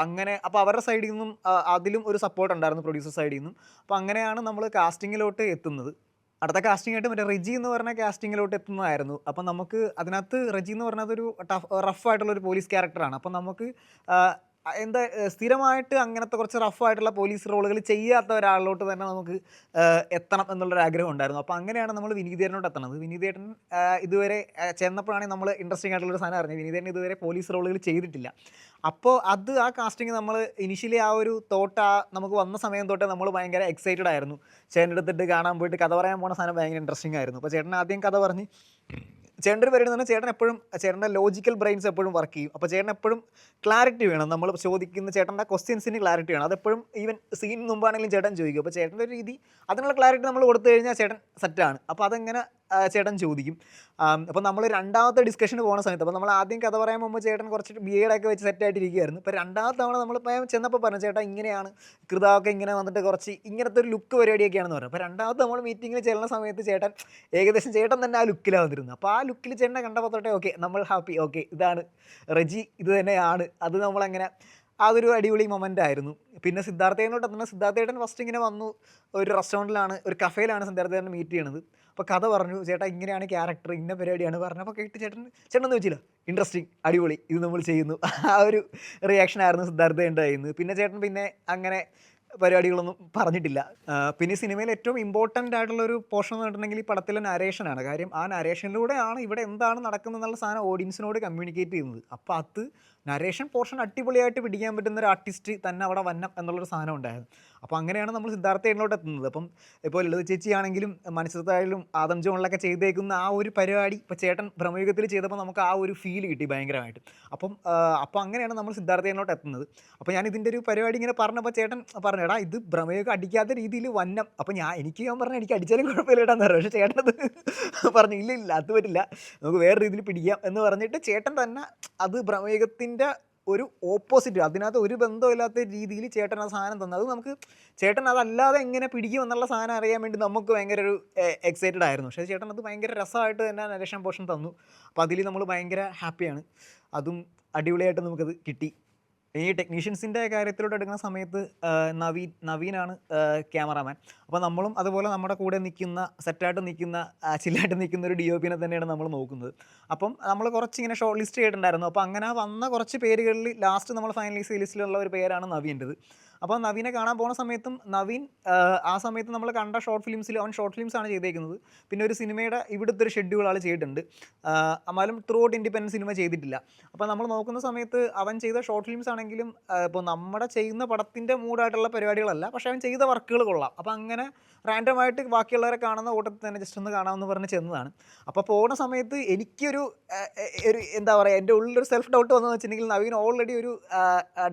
അങ്ങനെ അപ്പോൾ അവരുടെ സൈഡിൽ നിന്നും അതിലും ഒരു സപ്പോർട്ട് ഉണ്ടായിരുന്നു പ്രൊഡ്യൂസർ സൈഡിൽ നിന്നും. അപ്പോൾ അങ്ങനെയാണ് നമ്മൾ കാസ്റ്റിങ്ങിലോട്ട് എത്തുന്നത്. അടുത്ത കാസ്റ്റിംഗ് ആയിട്ട് മറ്റേ റെജി എന്ന് പറഞ്ഞ കാസ്റ്റിങ്ങിലോട്ട് എത്തുന്നതായിരുന്നു. അപ്പം നമുക്ക് അതിനകത്ത് റെജി എന്ന് പറഞ്ഞത് ഒരു റഫായിട്ടുള്ളൊരു പോലീസ് ക്യാരക്ടറാണ്. അപ്പം നമുക്ക് സ്ഥിരമായിട്ട് അങ്ങനത്തെ കുറച്ച് റഫായിട്ടുള്ള പോലീസ് റോളുകൾ ചെയ്യാത്ത ഒരാളിലോട്ട് തന്നെ നമുക്ക് എത്തണം എന്നുള്ളൊരു ആഗ്രഹം ഉണ്ടായിരുന്നു. അപ്പോൾ അങ്ങനെയാണ് നമ്മൾ വിനീതേട്ടനോട് എത്തണത്. വിനീതേട്ടൻ ഇതുവരെ ചെന്നപ്പോഴാണ് നമ്മൾ ഇൻട്രസ്റ്റിംഗ് ആയിട്ടുള്ളൊരു സാധനം അറിഞ്ഞത്. വിനീതേട്ടൻ ഇതുവരെ പോലീസ് റോളുകൾ ചെയ്തിട്ടില്ല. അപ്പോൾ ആ കാസ്റ്റിംഗ് നമ്മൾ ഇനിഷ്യലി ആ ഒരു നമുക്ക് വന്ന സമയം തൊട്ടേ നമ്മൾ ഭയങ്കര എക്സൈറ്റഡ് ആയിരുന്നു. ചേട്ടൻ്റെ അടുത്തിട്ട് കാണാൻ പോയിട്ട് കഥ പറയാൻ പോകുന്ന സാധനം ഭയങ്കര ഇൻട്രസ്റ്റിംഗ് ആയിരുന്നു. അപ്പോൾ ചേട്ടൻ ആദ്യം കഥ പറഞ്ഞ് ചേട്ടൻ്റെ ഒരു പരിപാടി എന്ന് പറഞ്ഞാൽ ചേട്ടൻ്റെ ലോജിക്കൽ ബ്രെയിൻസ് എപ്പോഴും വർക്ക് ചെയ്യും. അപ്പോൾ ചേട്ടൻ എപ്പോഴും ക്ലാരിറ്റി വേണം. നമ്മൾ ചോദിക്കുന്ന ചേട്ടൻ്റെ ക്വസ്റ്റ്യൻസിന് ക്ലാരിറ്റി വേണം. അതെപ്പോഴും ഈവൻ സീൻ മുമ്പാണെങ്കിലും ചേട്ടൻ ചോദിക്കും. അപ്പോൾ ചേട്ടൻ്റെ ഒരു രീതി അതിനുള്ള ക്ലാരിറ്റി നമ്മൾ കൊടുത്തു കഴിഞ്ഞാൽ ചേട്ടൻ സെറ്റാണ്. അപ്പോൾ അതെങ്ങനെ ചേട്ടൻ ചോദിക്കും. അപ്പോൾ നമ്മൾ രണ്ടാമത്തെ ഡിസ്കഷന് പോകുന്ന സമയത്ത് അപ്പോൾ നമ്മൾ ആദ്യം കഥ പറയാൻ പോകുമ്പോൾ ചേട്ടൻ കുറച്ച് ബിയേഡൊക്കെ വെച്ച് സെറ്റായിട്ടിരിക്കുകയായിരുന്നു. ഇപ്പോൾ രണ്ടാമത്തെ തവണ നമ്മൾ ചെന്നപ്പോൾ പറഞ്ഞു ചേട്ടാ ഇങ്ങനെയാണ് കൃതാവൊക്കെ ഇങ്ങനെ വന്നിട്ട് കുറച്ച് ഇങ്ങനത്തെ ഒരു ലുക്ക് പരിപാടിയൊക്കെയാണെന്ന് പറഞ്ഞു. അപ്പോൾ രണ്ടാമത്തെ നമ്മൾ മീറ്റിങ്ങിൽ ചെല്ലുന്ന സമയത്ത് ഏകദേശം ചേട്ടൻ തന്നെ ആ ലുക്കിലാണ് വന്നിരുന്നത്. അപ്പോൾ ആ ലുക്കിൽ ചേട്ടനെ കണ്ടപ്പോൾ തൊട്ടേ ഓക്കെ നമ്മൾ ഹാപ്പി, ഓക്കെ ഇതാണ് റെജി, ഇത് തന്നെയാണ്. അത് നമ്മളങ്ങനെ അതൊരു അടിപൊളി മൊമെൻ്റ് ആയിരുന്നു. പിന്നെ സിദ്ധാർത്ഥേട്ടനോട്ട് എത്തുന്ന സിദ്ധാർത്ഥേട്ടൻ ഫസ്റ്റ് ഇങ്ങനെ വന്നു. ഒരു റെസ്റ്റോറൻറ്റിലാണ്, ഒരു കഫേയിലാണ് സിദ്ധാർത്ഥേട്ടൻ മീറ്റ് ചെയ്യണത്. അപ്പോൾ കഥ പറഞ്ഞു, ചേട്ടാ ഇങ്ങനെയാണ് ക്യാരക്ടർ, ഇന്ന പരിപാടിയാണ് പറഞ്ഞപ്പോൾ കേട്ട് ചേട്ടൻ ചോദിച്ചില്ല ഇൻട്രസ്റ്റിംഗ്, അടിപൊളി, ഇത് നമ്മൾ ചെയ്യുന്നു. ആ ഒരു റിയാക്ഷനായിരുന്നു സിദ്ധാർത്ഥേട്ടൻ്റെ കയ്യിൽ നിന്ന്. പിന്നെ ചേട്ടൻ അങ്ങനെ പരിപാടികളൊന്നും പറഞ്ഞിട്ടില്ല. പിന്നെ സിനിമയിൽ ഏറ്റവും ഇമ്പോർട്ടൻ്റ് ആയിട്ടുള്ളൊരു പോർഷൻ എന്ന് പറഞ്ഞിട്ടുണ്ടെങ്കിൽ ഈ പടത്തിലെ നരേഷനാണ്. കാര്യം ആ നരേഷനിലൂടെയാണ് ഇവിടെ എന്താണ് നടക്കുന്നത് എന്നുള്ള സാധനം ഓഡിയൻസിനോട് കമ്മ്യൂണിക്കേറ്റ് ചെയ്യുന്നത്. അപ്പോൾ അത് നരേഷൻ പോർഷൻ അടിപൊളിയായിട്ട് പിടിക്കാൻ പറ്റുന്ന ഒരു ആർട്ടിസ്റ്റ് തന്നെ അവിടെ വന്നം എന്നുള്ളൊരു സാധനം ഉണ്ടായിരുന്നു. അപ്പോൾ അങ്ങനെയാണ് നമ്മൾ സിദ്ധാർത്ഥേട്ടനിലോട്ട് എത്തുന്നത്. അപ്പം ഇപ്പോൾ ലളിത ചേച്ചിയാണെങ്കിലും മനസ്സിലായാലും ആദം ജോണിലൊക്കെ ചെയ്തേക്കുന്ന ആ ഒരു പരിപാടി ഇപ്പോൾ ചേട്ടൻ ഭ്രമയുഗത്തിൽ ചെയ്തപ്പോൾ നമുക്ക് ആ ഒരു ഫീൽ കിട്ടി ഭയങ്കരമായിട്ട്. അപ്പോൾ അങ്ങനെയാണ് നമ്മൾ സിദ്ധാർത്ഥേട്ടനിലോട്ട് എത്തുന്നത്. അപ്പോൾ ഞാൻ ഇതിൻ്റെ ഒരു പരിപാടി ഇങ്ങനെ പറഞ്ഞപ്പോൾ ചേട്ടൻ പറഞ്ഞു, എടാ ഇത് ഭ്രമയുഗം അടിക്കാത്ത രീതിയിൽ വന്നം. അപ്പോൾ ഞാൻ പറഞ്ഞു എനിക്ക് അടിച്ചാലും കുഴപ്പമില്ല കേട്ടാന്ന് പറഞ്ഞു. പക്ഷേ ചേട്ടനത് പറഞ്ഞു ഇല്ല അത് പറ്റില്ല, നമുക്ക് വേറെ രീതിയിൽ പിടിക്കാം എന്ന് പറഞ്ഞിട്ട് ചേട്ടൻ തന്നെ അത് ഭ്രമയുഗത്തിൻ്റെ ഒരു ഓപ്പോസിറ്റ്, അതിനകത്ത് ഒരു ബന്ധമില്ലാത്ത രീതിയിൽ ചേട്ടൻ ആ സാധനം തന്നു. അത് നമുക്ക് ചേട്ടൻ അതല്ലാതെ എങ്ങനെ പിടിക്കും എന്നുള്ള സാധനം അറിയാൻ വേണ്ടി നമുക്ക് ഭയങ്കര ഒരു എക്സൈറ്റഡ് ആയിരുന്നു. പക്ഷേ ചേട്ടൻ അത് ഭയങ്കര രസമായിട്ട് തന്നെ നരേഷൻ പോർഷൻ തന്നു. അപ്പോൾ അതിൽ നമ്മൾ ഭയങ്കര ഹാപ്പിയാണ്. അതും അടിപൊളിയായിട്ട് നമുക്കത് കിട്ടി. ഈ ടെക്നീഷ്യൻസിൻ്റെ കാര്യത്തിലോട്ട് എടുക്കുന്ന സമയത്ത് നവീനാണ് ക്യാമറാമാൻ. അപ്പോൾ നമ്മളും അതുപോലെ നമ്മുടെ കൂടെ നിൽക്കുന്ന സെറ്റായിട്ട് നിൽക്കുന്ന ചില്ലായിട്ട് നിൽക്കുന്ന ഒരു DOPനെ തന്നെയാണ് നമ്മൾ നോക്കുന്നത്. അപ്പം നമ്മൾ കുറച്ചിങ്ങനെ ഷോർട്ട് ലിസ്റ്റ് ചെയ്തിട്ടുണ്ടായിരുന്നു. അപ്പോൾ അങ്ങനെ വന്ന കുറച്ച് പേരുകളിൽ ലാസ്റ്റ് നമ്മൾ ഫൈനലൈസ് ലിസ്റ്റിലുള്ള ഒരു പേരാണ് നവീൻ്റെത്. അപ്പോൾ നവീനെ കാണാൻ പോകുന്ന സമയത്തും നവീൻ ആ സമയത്ത് നമ്മൾ കണ്ട ഷോർട്ട് ഫിലിംസിൽ അവൻ ഷോർട്ട് ഫിലിംസാണ് ചെയ്തേക്കുന്നത്. പിന്നെ ഒരു സിനിമയുടെ ഇവിടുത്തെ ഒരു ഷെഡ്യൂൾ ആൾ ചെയ്തിട്ടുണ്ട്. എന്നാലും ത്രൂ ഔട്ട് ഇൻഡിപെൻഡൻറ്റ് സിനിമ ചെയ്തിട്ടില്ല. അപ്പോൾ നമ്മൾ നോക്കുന്ന സമയത്ത് അവൻ ചെയ്ത ഷോർട്ട് ഫിലിംസ് ആണെങ്കിലും ഇപ്പോൾ നമ്മുടെ ചെയ്യുന്ന പടത്തിൻ്റെ മൂഡായിട്ടുള്ള പരിപാടികളല്ല, പക്ഷേ അവൻ ചെയ്ത വർക്കുകൾ കൊള്ളാം. അപ്പോൾ അങ്ങനെ റാൻഡമായിട്ട് ബാക്കിയുള്ളവരെ കാണുന്ന കൂട്ടത്തിൽ തന്നെ ജസ്റ്റ് ഒന്ന് കാണാമെന്ന് പറഞ്ഞ് ചെന്നതാണ്. അപ്പോൾ പോകുന്ന സമയത്ത് എനിക്കൊരു എന്താ പറയുക, എൻ്റെ ഉള്ളിലൊരു സെൽഫ് ഡൗട്ട് വന്നതെന്ന് വെച്ചിട്ടുണ്ടെങ്കിൽ നവീൻ ഓൾറെഡി ഒരു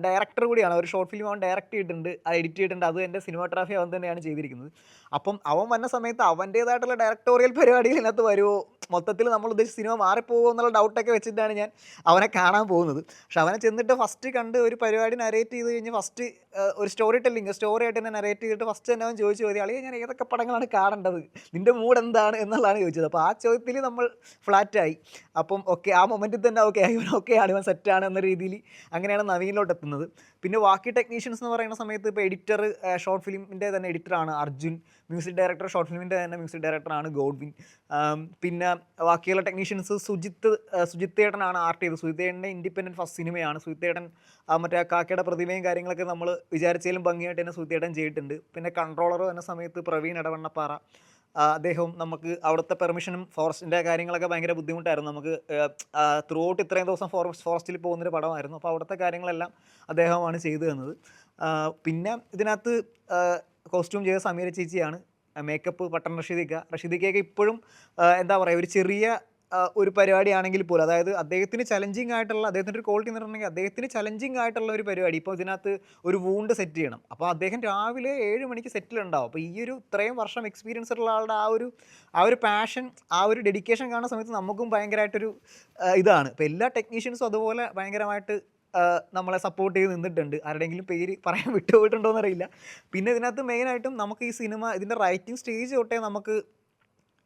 ഡയറക്ടർ കൂടിയാണ്. ഒരു ഷോർട്ട് ഫിലിം അവൻ ഡയറക്റ്റ് ചെയ്തിട്ടുണ്ട്, എഡിറ്റ് ചെയ്തിട്ടുണ്ട്, അത് എൻ്റെ സിനിമാഗ്രാഫി അവൻ തന്നെയാണ് ചെയ്തിരിക്കുന്നത്. അപ്പം അവൻ വന്ന സമയത്ത് അവൻ്റേതായിട്ടുള്ള ഡയറക്ടോറിയൽ പരിപാടികൾ ഇതിനകത്ത് വരുമോ, മൊത്തത്തിൽ നമ്മൾ ഉദ്ദേശിച്ച സിനിമ മാറിപ്പോകുമോ എന്നുള്ള ഡൗട്ടൊക്കെ വെച്ചിട്ടാണ് ഞാൻ അവനെ കാണാൻ പോകുന്നത്. പക്ഷെ അവനെ ചെന്നിട്ട് ഫസ്റ്റ് കണ്ട് ഒരു പരിപാടി നരേറ്റ് ചെയ്ത് കഴിഞ്ഞ് ഫസ്റ്റ് ഒരു സ്റ്റോറി ആയിട്ട് തന്നെ നരേറ്റ് ചെയ്തിട്ട് ഫസ്റ്റ് തന്നെ അവൻ ചോദിച്ചു മതി അളിയെ ഞാൻ ഏതൊക്കെ പടങ്ങളാണ് കാണേണ്ടത്, നിൻ്റെ മൂഡ് എന്താണ് എന്നുള്ളതാണ് ചോദിച്ചത്. അപ്പോൾ ആ ചോദ്യത്തിൽ നമ്മൾ ഫ്ലാറ്റായി. അപ്പം ഓക്കെ, ആ മൊമെൻറ്റിൽ തന്നെ ഓക്കെയാണ് ഇവൻ സെറ്റാണ് എന്ന രീതിയിൽ അങ്ങനെയാണ് നവീനിലോട്ട് എത്തുന്നത്. പിന്നെ ബാക്കി ടെക്നീഷ്യൻസ് എന്ന് പറയുന്ന സമയത്ത് ഇപ്പോൾ എഡിറ്റർ ഷോർട്ട് ഫിലിമിൻ്റെ തന്നെ എഡിറ്ററാണ് അർജുൻ, മ്യൂസിക് ഡയറക്ടർ ഷോർട്ട് ഫിലിമിൻ്റെ തന്നെ മ്യൂസിക് ഡയറക്ടറാണ് ഗോഡ്വിൻ. പിന്നെ ബാക്കിയുള്ള ടെക്നീഷ്യൻസ് സുജിത്തേട്ടനാണ് ആർട്ട് ചെയ്തത്. സുജിത്തേട്ടൻ്റെ ഇൻഡിപെൻഡൻറ്റ് ഫസ്റ്റ് സിനിമയാണ്. സുജിത്തേട്ടൻ മറ്റേ കാക്കയുടെ പ്രതിമയും കാര്യങ്ങളൊക്കെ നമ്മൾ വിചാരിച്ചതിലും ഭംഗിയായിട്ട് തന്നെ സുജിത്തേട്ടൻ ചെയ്തിട്ടുണ്ട്. പിന്നെ കൺട്രോളർ എന്ന സമയത്ത് പ്രവീൺ ഇടവണ്ണപ്പാറ, അദ്ദേഹം നമുക്ക് അവിടുത്തെ പെർമിഷനും ഫോറസ്റ്റിൻ്റെ കാര്യങ്ങളൊക്കെ ഭയങ്കര ബുദ്ധിമുട്ടായിരുന്നു. നമുക്ക് ത്രൂ ഔട്ട് ഇത്രയും ദിവസം ഫോറസ്റ്റിൽ പോകുന്നൊരു പടമായിരുന്നു. അപ്പോൾ അവിടുത്തെ കാര്യങ്ങളെല്ലാം അദ്ദേഹമാണ് ചെയ്തു തന്നത്. പിന്നെ ഇതിനകത്ത് കോസ്റ്റ്യൂം ചെയ്ത സമീര ചേച്ചിയാണ്. മേക്കപ്പ് പട്ടൺ റഷീദിക്കയൊക്കെ ഇപ്പോഴും എന്താ പറയുക, ഒരു ചെറിയ ഒരു പരിപാടിയാണെങ്കിൽ പോലും, അതായത് അദ്ദേഹത്തിന് ചലഞ്ചിങ് ആയിട്ടുള്ള, അദ്ദേഹത്തിൻ്റെ ഒരു ക്വാളിറ്റി എന്ന് പറഞ്ഞിട്ടുണ്ടെങ്കിൽ അദ്ദേഹത്തിന് ചലഞ്ചിങ് ആയിട്ടുള്ള ഒരു പരിപാടി. ഇപ്പോൾ ഇതിനകത്ത് ഒരു വൂണ്ട് സെറ്റ് ചെയ്യണം. അപ്പോൾ അദ്ദേഹം രാവിലെ 7 മണിക്ക് സെറ്റിലുണ്ടാവും. അപ്പോൾ ഈ ഒരു ഇത്രയും വർഷം എക്സ്പീരിയൻസ് ഉള്ള ആളുടെ ആ ഒരു പാഷൻ, ആ ഒരു ഡെഡിക്കേഷൻ കാണുന്ന സമയത്ത് നമുക്കും ഭയങ്കരമായിട്ടൊരു ഇതാണ്. ഇപ്പോൾ എല്ലാ ടെക്നീഷ്യൻസും അതുപോലെ ഭയങ്കരമായിട്ട് നമ്മളെ സപ്പോർട്ട് ചെയ്ത് നിന്നിട്ടുണ്ട്. ആരുടെയെങ്കിലും പേര് പറയാൻ വിട്ടുപോയിട്ടുണ്ടോ എന്നറിയില്ല. പിന്നെ ഇതിനകത്ത് മെയിനായിട്ടും നമുക്ക് ഈ സിനിമ ഇതിൻ്റെ റൈറ്റിംഗ് സ്റ്റേജ് തൊട്ടേ നമുക്ക്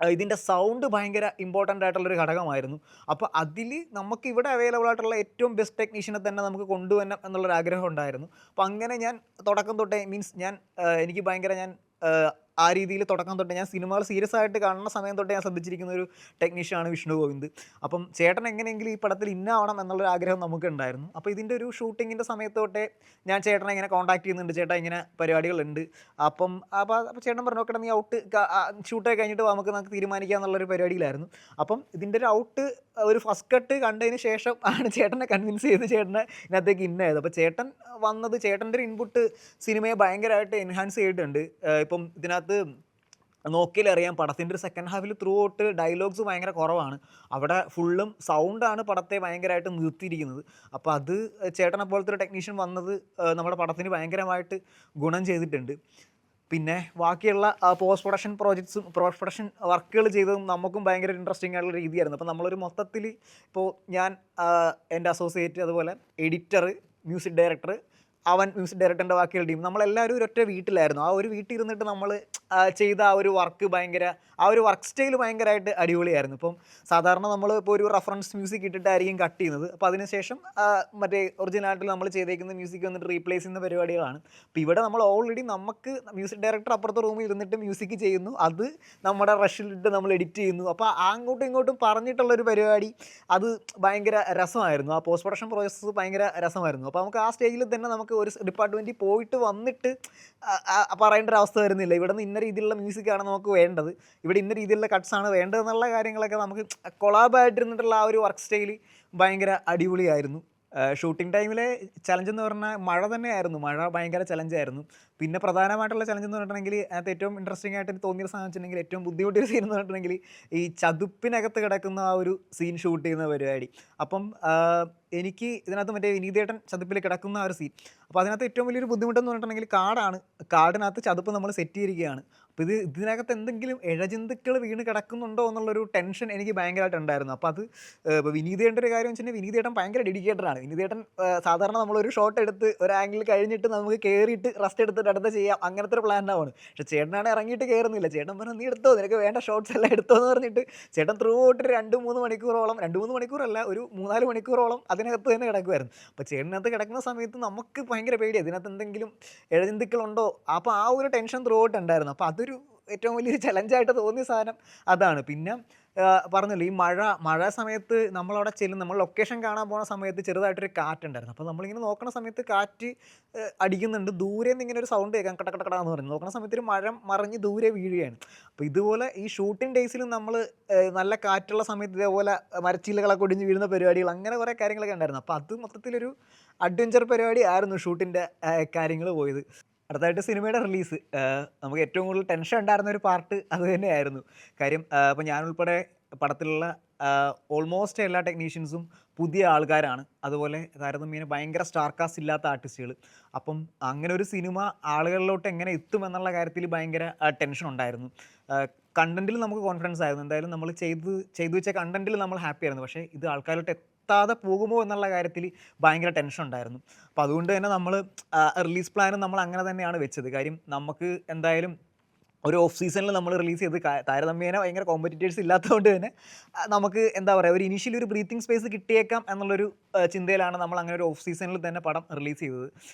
ഇതിൻ്റെ സൗണ്ട് ഭയങ്കര ഇമ്പോർട്ടൻ്റ് ആയിട്ടുള്ളൊരു ഘടകമായിരുന്നു. അപ്പോൾ അതിൽ നമുക്ക് ഇവിടെ അവൈലബിൾ ആയിട്ടുള്ള ഏറ്റവും ബെസ്റ്റ് ടെക്നീഷ്യനെ തന്നെ നമുക്ക് കൊണ്ടുവരണം എന്നുള്ളൊരു ആഗ്രഹം ഉണ്ടായിരുന്നു. അപ്പോൾ അങ്ങനെ ഞാൻ തുടക്കം തൊട്ടേ എനിക്ക് ഭയങ്കര ആ രീതിയിൽ തുടക്കം തൊട്ട് ഞാൻ സിനിമകൾ സീരിയസ് ആയിട്ട് കാണുന്ന സമയം തൊട്ട് ഞാൻ ശ്രദ്ധിച്ചിരിക്കുന്ന ഒരു ടെക്നീഷ്യനാണ് വിഷ്ണു ഗോവിന്ദ്. അപ്പം ചേട്ടൻ എങ്ങനെയെങ്കിലും ഈ പടത്തിൽ ഇന്നാവണം എന്നുള്ളൊരു ആഗ്രഹം നമുക്കുണ്ടായിരുന്നു. അപ്പോൾ ഇതിൻ്റെ ഒരു ഷൂട്ടിങ്ങിൻ്റെ സമയത്ത് തൊട്ടേ ഞാൻ ചേട്ടനെ ഇങ്ങനെ കോൺടാക്ട് ചെയ്യുന്നുണ്ട്, ചേട്ടാ ഇങ്ങനെ പരിപാടികളുണ്ട്. അപ്പോൾ ചേട്ടൻ പറഞ്ഞു നോക്കണം, നീ ഔട്ട് ഷൂട്ടൊക്കെ കഴിഞ്ഞിട്ട് നമുക്ക് തീരുമാനിക്കുക എന്നുള്ളൊരു പരിപാടിയിലായിരുന്നു. അപ്പം ഇതിൻ്റെ ഒരു ഔട്ട് ഒരു ഫസ്റ്റ് കട്ട് കണ്ടതിന് ശേഷം ആണ് ചേട്ടനെ കൺവിൻസ് ചെയ്ത് ചേട്ടനെ ഇതിനകത്തേക്ക് ഇന്നായത്. അപ്പോൾ ചേട്ടൻ വന്നത്, ചേട്ടൻ്റെ ഒരു ഇൻപുട്ട് സിനിമയെ ഭയങ്കരമായിട്ട് എൻഹാൻസ് ചെയ്തിട്ടുണ്ട്. ഇപ്പം ഇതിനകത്ത് നോക്കിയാൽ അറിയാം, പടത്തിൻ്റെ ഒരു സെക്കൻഡ് ഹാഫിൽ ത്രൂ ഔട്ട് ഡയലോഗ്സ് ഭയങ്കര കുറവാണ്. അവിടെ ഫുള്ളും സൗണ്ടാണ് പടത്തെ ഭയങ്കരമായിട്ട് നിർത്തിയിരിക്കുന്നത്. അപ്പോൾ അത് ചേട്ടനെ പോലത്തെ ഒരു ടെക്നീഷ്യൻ വന്നത് നമ്മുടെ പടത്തിന് ഭയങ്കരമായിട്ട് ഗുണം ചെയ്തിട്ടുണ്ട്. പിന്നെ ബാക്കിയുള്ള പോസ്റ്റ് പ്രൊഡക്ഷൻ വർക്കുകൾ ചെയ്തതും നമുക്കും ഭയങ്കര ഇൻട്രസ്റ്റിംഗ് ആയിട്ടുള്ള രീതിയായിരുന്നു. അപ്പോൾ നമ്മളൊരു മൊത്തത്തിൽ ഇപ്പോൾ ഞാൻ, എൻ്റെ അസോസിയേറ്റ്, അതുപോലെ എഡിറ്റർ, മ്യൂസിക് ഡയറക്ടർ, അവൻ മ്യൂസിക് ഡയറക്ടറിൻ്റെ ബാക്കിയുള്ള ടീം, നമ്മളെല്ലാവരും ഒരൊറ്റ വീട്ടിലായിരുന്നു. ആ ഒരു വീട്ടിൽ ഇരുന്നിട്ട് നമ്മൾ ചെയ്ത ആ ഒരു വർക്ക് ആ ഒരു വർക്ക് സ്റ്റൈൽ ഭയങ്കരമായിട്ട് അടിപൊളിയായിരുന്നു. ഇപ്പം സാധാരണ നമ്മൾ ഇപ്പോൾ ഒരു റെഫറൻസ് മ്യൂസിക് ഇട്ടിട്ടായിരിക്കും കട്ട് ചെയ്യുന്നത്. അപ്പോൾ അതിനുശേഷം മറ്റേ ഒറിജിനാലിറ്റിൽ നമ്മൾ ചെയ്തേക്കുന്ന മ്യൂസിക് വന്നിട്ട് റീപ്ലേസ് ചെയ്യുന്ന പരിപാടികളാണ്. അപ്പോൾ ഇവിടെ നമ്മൾ ഓൾറെഡി നമുക്ക് മ്യൂസിക് ഡയറക്ടർ അപ്പുറത്തെ റൂമിൽ ഇരുന്നിട്ട് മ്യൂസിക് ചെയ്യുന്നു, അത് നമ്മുടെ റഷിലിട്ട് നമ്മൾ എഡിറ്റ് ചെയ്യുന്നു. അപ്പോൾ അങ്ങോട്ടും ഇങ്ങോട്ടും പറഞ്ഞിട്ടുള്ളൊരു പരിപാടി, അത് ഭയങ്കര രസമായിരുന്നു. ആ പോസ്റ്റ് പ്രൊഡക്ഷൻ പ്രോസസ്സ് ഭയങ്കര രസമായിരുന്നു. അപ്പോൾ നമുക്ക് ആ സ്റ്റേജിൽ തന്നെ നമുക്ക് ഒരു ഡിപ്പാർട്ട്മെൻറ്റിൽ പോയിട്ട് വന്നിട്ട് പറയേണ്ട ഒരു അവസ്ഥ വരുന്നില്ല. ഇവിടെ നിന്ന് ഇന്ന രീതിയിലുള്ള മ്യൂസിക്കാണ് നമുക്ക് വേണ്ടത്, ഇവിടെ ഇന്ന രീതിയിലുള്ള കട്ട്സാണ് വേണ്ടതെന്നുള്ള കാര്യങ്ങളൊക്കെ നമുക്ക് കൊളാബായിട്ടിരുന്നിട്ടുള്ള ആ ഒരു വർക്ക് സ്റ്റൈല് ഭയങ്കര അടിപൊളിയായിരുന്നു. ഷൂട്ടിംഗ് ടൈമിലെ ചലഞ്ച് എന്ന് പറഞ്ഞാൽ മഴ തന്നെയായിരുന്നു. മഴ ഭയങ്കര ചലഞ്ചായിരുന്നു. പിന്നെ പ്രധാനമായിട്ടുള്ള ചലഞ്ച് എന്ന് പറഞ്ഞിട്ടുണ്ടെങ്കിൽ അതിനകത്ത് ഏറ്റവും ഇൻട്രസ്റ്റിംഗ് ആയിട്ട് തോന്നിയ സാധനം വെച്ചിട്ടുണ്ടെങ്കിൽ, ഏറ്റവും ബുദ്ധിമുട്ടിയ സീൻ എന്ന് പറഞ്ഞിട്ടുണ്ടെങ്കിൽ ഈ ചതുപ്പിനകത്ത് കിടക്കുന്ന ആ ഒരു സീൻ ഷൂട്ട് ചെയ്യുന്ന പരിപാടി. അപ്പം എനിക്ക് ഇതിനകത്ത് മറ്റേ വിനീതേട്ടൻ ചതുപ്പിൽ കിടക്കുന്ന ആ ഒരു സീൻ, അപ്പോൾ അതിനകത്ത് ഏറ്റവും വലിയൊരു ബുദ്ധിമുട്ടെന്ന് പറഞ്ഞിട്ടുണ്ടെങ്കിൽ കാടിനകത്ത് ചതുപ്പ് നമ്മൾ സെറ്റ് ചെയ്തിരിക്കുകയാണ്. അപ്പോൾ ഇതിനകത്ത് എന്തെങ്കിലും ഇഴജന്തുക്കൾ വീണ് കിടക്കുന്നുണ്ടോ എന്നുള്ളൊരു ടെൻഷൻ എനിക്ക് ഭയങ്കരമായിട്ട് ഉണ്ടായിരുന്നു. അപ്പോൾ അത് ഇപ്പോൾ വിനീതേട്ടൻ്റെ ഒരു കാര്യം വെച്ചിട്ടുണ്ടെങ്കിൽ, വിനീതേട്ടൻ ഭയങ്കര ഡെഡിക്കേറ്റഡാണ്. വിനീതേട്ടൻ സാധാരണ നമ്മളൊരു ഷോട്ട് എടുത്ത് ഒരു ആംഗിൾ കഴിഞ്ഞിട്ട് നമുക്ക് കയറിയിട്ട് റെസ്റ്റ് എടുത്തിട്ട് അടുത്ത ചെയ്യാം, അങ്ങനത്തെ ഒരു പ്ലാനാണ്. പക്ഷേ ചേട്ടനാണ് ഇറങ്ങിയിട്ട് കയറുന്നില്ല. ചേട്ടൻ പറഞ്ഞു നീ എടുത്തോ, നിനക്ക് വേണ്ട ഷോട്ട്സ് എല്ലാം എടുത്തോ എന്ന് പറഞ്ഞിട്ട് ചേട്ടൻ ത്രൂ ഔട്ട് 2-3 മണിക്കൂറോളം, 2-3 മണിക്കൂറല്ല, ഒരു 3-4 മണിക്കൂറോളം അതിന് ചേട്ടിനകത്ത് തന്നെ കിടക്കുമായിരുന്നു. അപ്പോൾ ചേട്ടിനകത്ത് കിടക്കുന്ന സമയത്ത് നമുക്ക് ഭയങ്കര പേടിയാണ്, ഇതിനകത്ത് എന്തെങ്കിലും ഇഴജന്തുക്കളുണ്ടോ, അപ്പോൾ ആ ഒരു ടെൻഷൻ ത്രൂ ഔട്ട് ഉണ്ടായിരുന്നു. അപ്പോൾ അതൊരു ഏറ്റവും വലിയൊരു ചലഞ്ചായിട്ട് തോന്നിയ സാധനം അതാണ്. പിന്നെ പറഞ്ഞല്ലോ ഈ മഴ സമയത്ത് നമ്മളവിടെ നമ്മൾ ലൊക്കേഷൻ കാണാൻ പോകുന്ന സമയത്ത് ചെറുതായിട്ടൊരു കാറ്റുണ്ടായിരുന്നു. അപ്പോൾ നമ്മളിങ്ങനെ നോക്കുന്ന സമയത്ത് കാറ്റ് അടിക്കുന്നുണ്ട്, ദൂരെ നിന്ന് ഇങ്ങനെ ഒരു സൗണ്ട് കേൾക്കാം, കട കട കട എന്ന് പറഞ്ഞു. നോക്കുന്ന സമയത്ത് ഒരു മരം മറിഞ്ഞ് ദൂരെ വീഴുകയാണ്. അപ്പോൾ ഇതുപോലെ ഈ ഷൂട്ടിംഗ് ഡേയ്സിലും നമ്മൾ നല്ല കാറ്റുള്ള സമയത്ത് ഇതേപോലെ മരച്ചില്ലകളൊക്കെ ഒടിഞ്ഞ് വീഴുന്ന പരിപാടികൾ, അങ്ങനെ കുറേ കാര്യങ്ങളൊക്കെ ഉണ്ടായിരുന്നു. അപ്പോൾ അത് മൊത്തത്തിലൊരു അഡ്വഞ്ചർ പരിപാടി ആയിരുന്നു ഷൂട്ടിൻ്റെ കാര്യങ്ങൾ പോയത്. അടുത്തായിട്ട് സിനിമയുടെ റിലീസ്, നമുക്ക് ഏറ്റവും കൂടുതൽ ടെൻഷൻ ഉണ്ടായിരുന്ന ഒരു പാർട്ട് അത് തന്നെയായിരുന്നു. കാര്യം ഇപ്പോൾ ഞാനുൾപ്പെടെ പടത്തിലുള്ള ഓൾമോസ്റ്റ് എല്ലാ ടെക്നീഷ്യൻസും പുതിയ ആൾക്കാരാണ്. അതുപോലെ താരതമ്യേന ഭയങ്കര സ്റ്റാർ കാസ്റ്റ് ഇല്ലാത്ത ആർട്ടിസ്റ്റുകൾ. അപ്പം അങ്ങനെ ഒരു സിനിമ ആളുകളിലോട്ട് എങ്ങനെ എത്തും എന്നുള്ള കാര്യത്തിൽ ഭയങ്കര ടെൻഷൻ ഉണ്ടായിരുന്നു. കണ്ടന്റിൽ നമുക്ക് കോൺഫിഡൻസ് ആയിരുന്നു, എന്തായാലും നമ്മൾ ചെയ്തു വെച്ച കണ്ടന്റിൽ നമ്മൾ ഹാപ്പി ആയിരുന്നു. പക്ഷേ ഇത് ആൾക്കാരിലോട്ട് എത്താതെ പോകുമോ എന്നുള്ള കാര്യത്തിൽ ഭയങ്കര ടെൻഷൻ ഉണ്ടായിരുന്നു. അപ്പോൾ അതുകൊണ്ട് തന്നെ നമ്മൾ റിലീസ് പ്ലാനും നമ്മൾ അങ്ങനെ തന്നെയാണ് വെച്ചത്. കാര്യം നമുക്ക് എന്തായാലും ഒരു ഓഫ് സീസണിൽ നമ്മൾ റിലീസ് ചെയ്ത് താരതമ്യേന ഭയങ്കര കോമ്പറ്റീറ്റേഴ്സ് ഇല്ലാത്തതുകൊണ്ട് തന്നെ നമുക്ക് എന്താ പറയുക, ഒരു ഇനീഷ്യലി ഒരു ബ്രീത്തിങ് സ്പേസ് കിട്ടിയേക്കാം എന്നുള്ളൊരു ചിന്തയിലാണ് നമ്മൾ അങ്ങനെ ഒരു ഓഫ് സീസണിൽ തന്നെ പടം റിലീസ് ചെയ്തത്.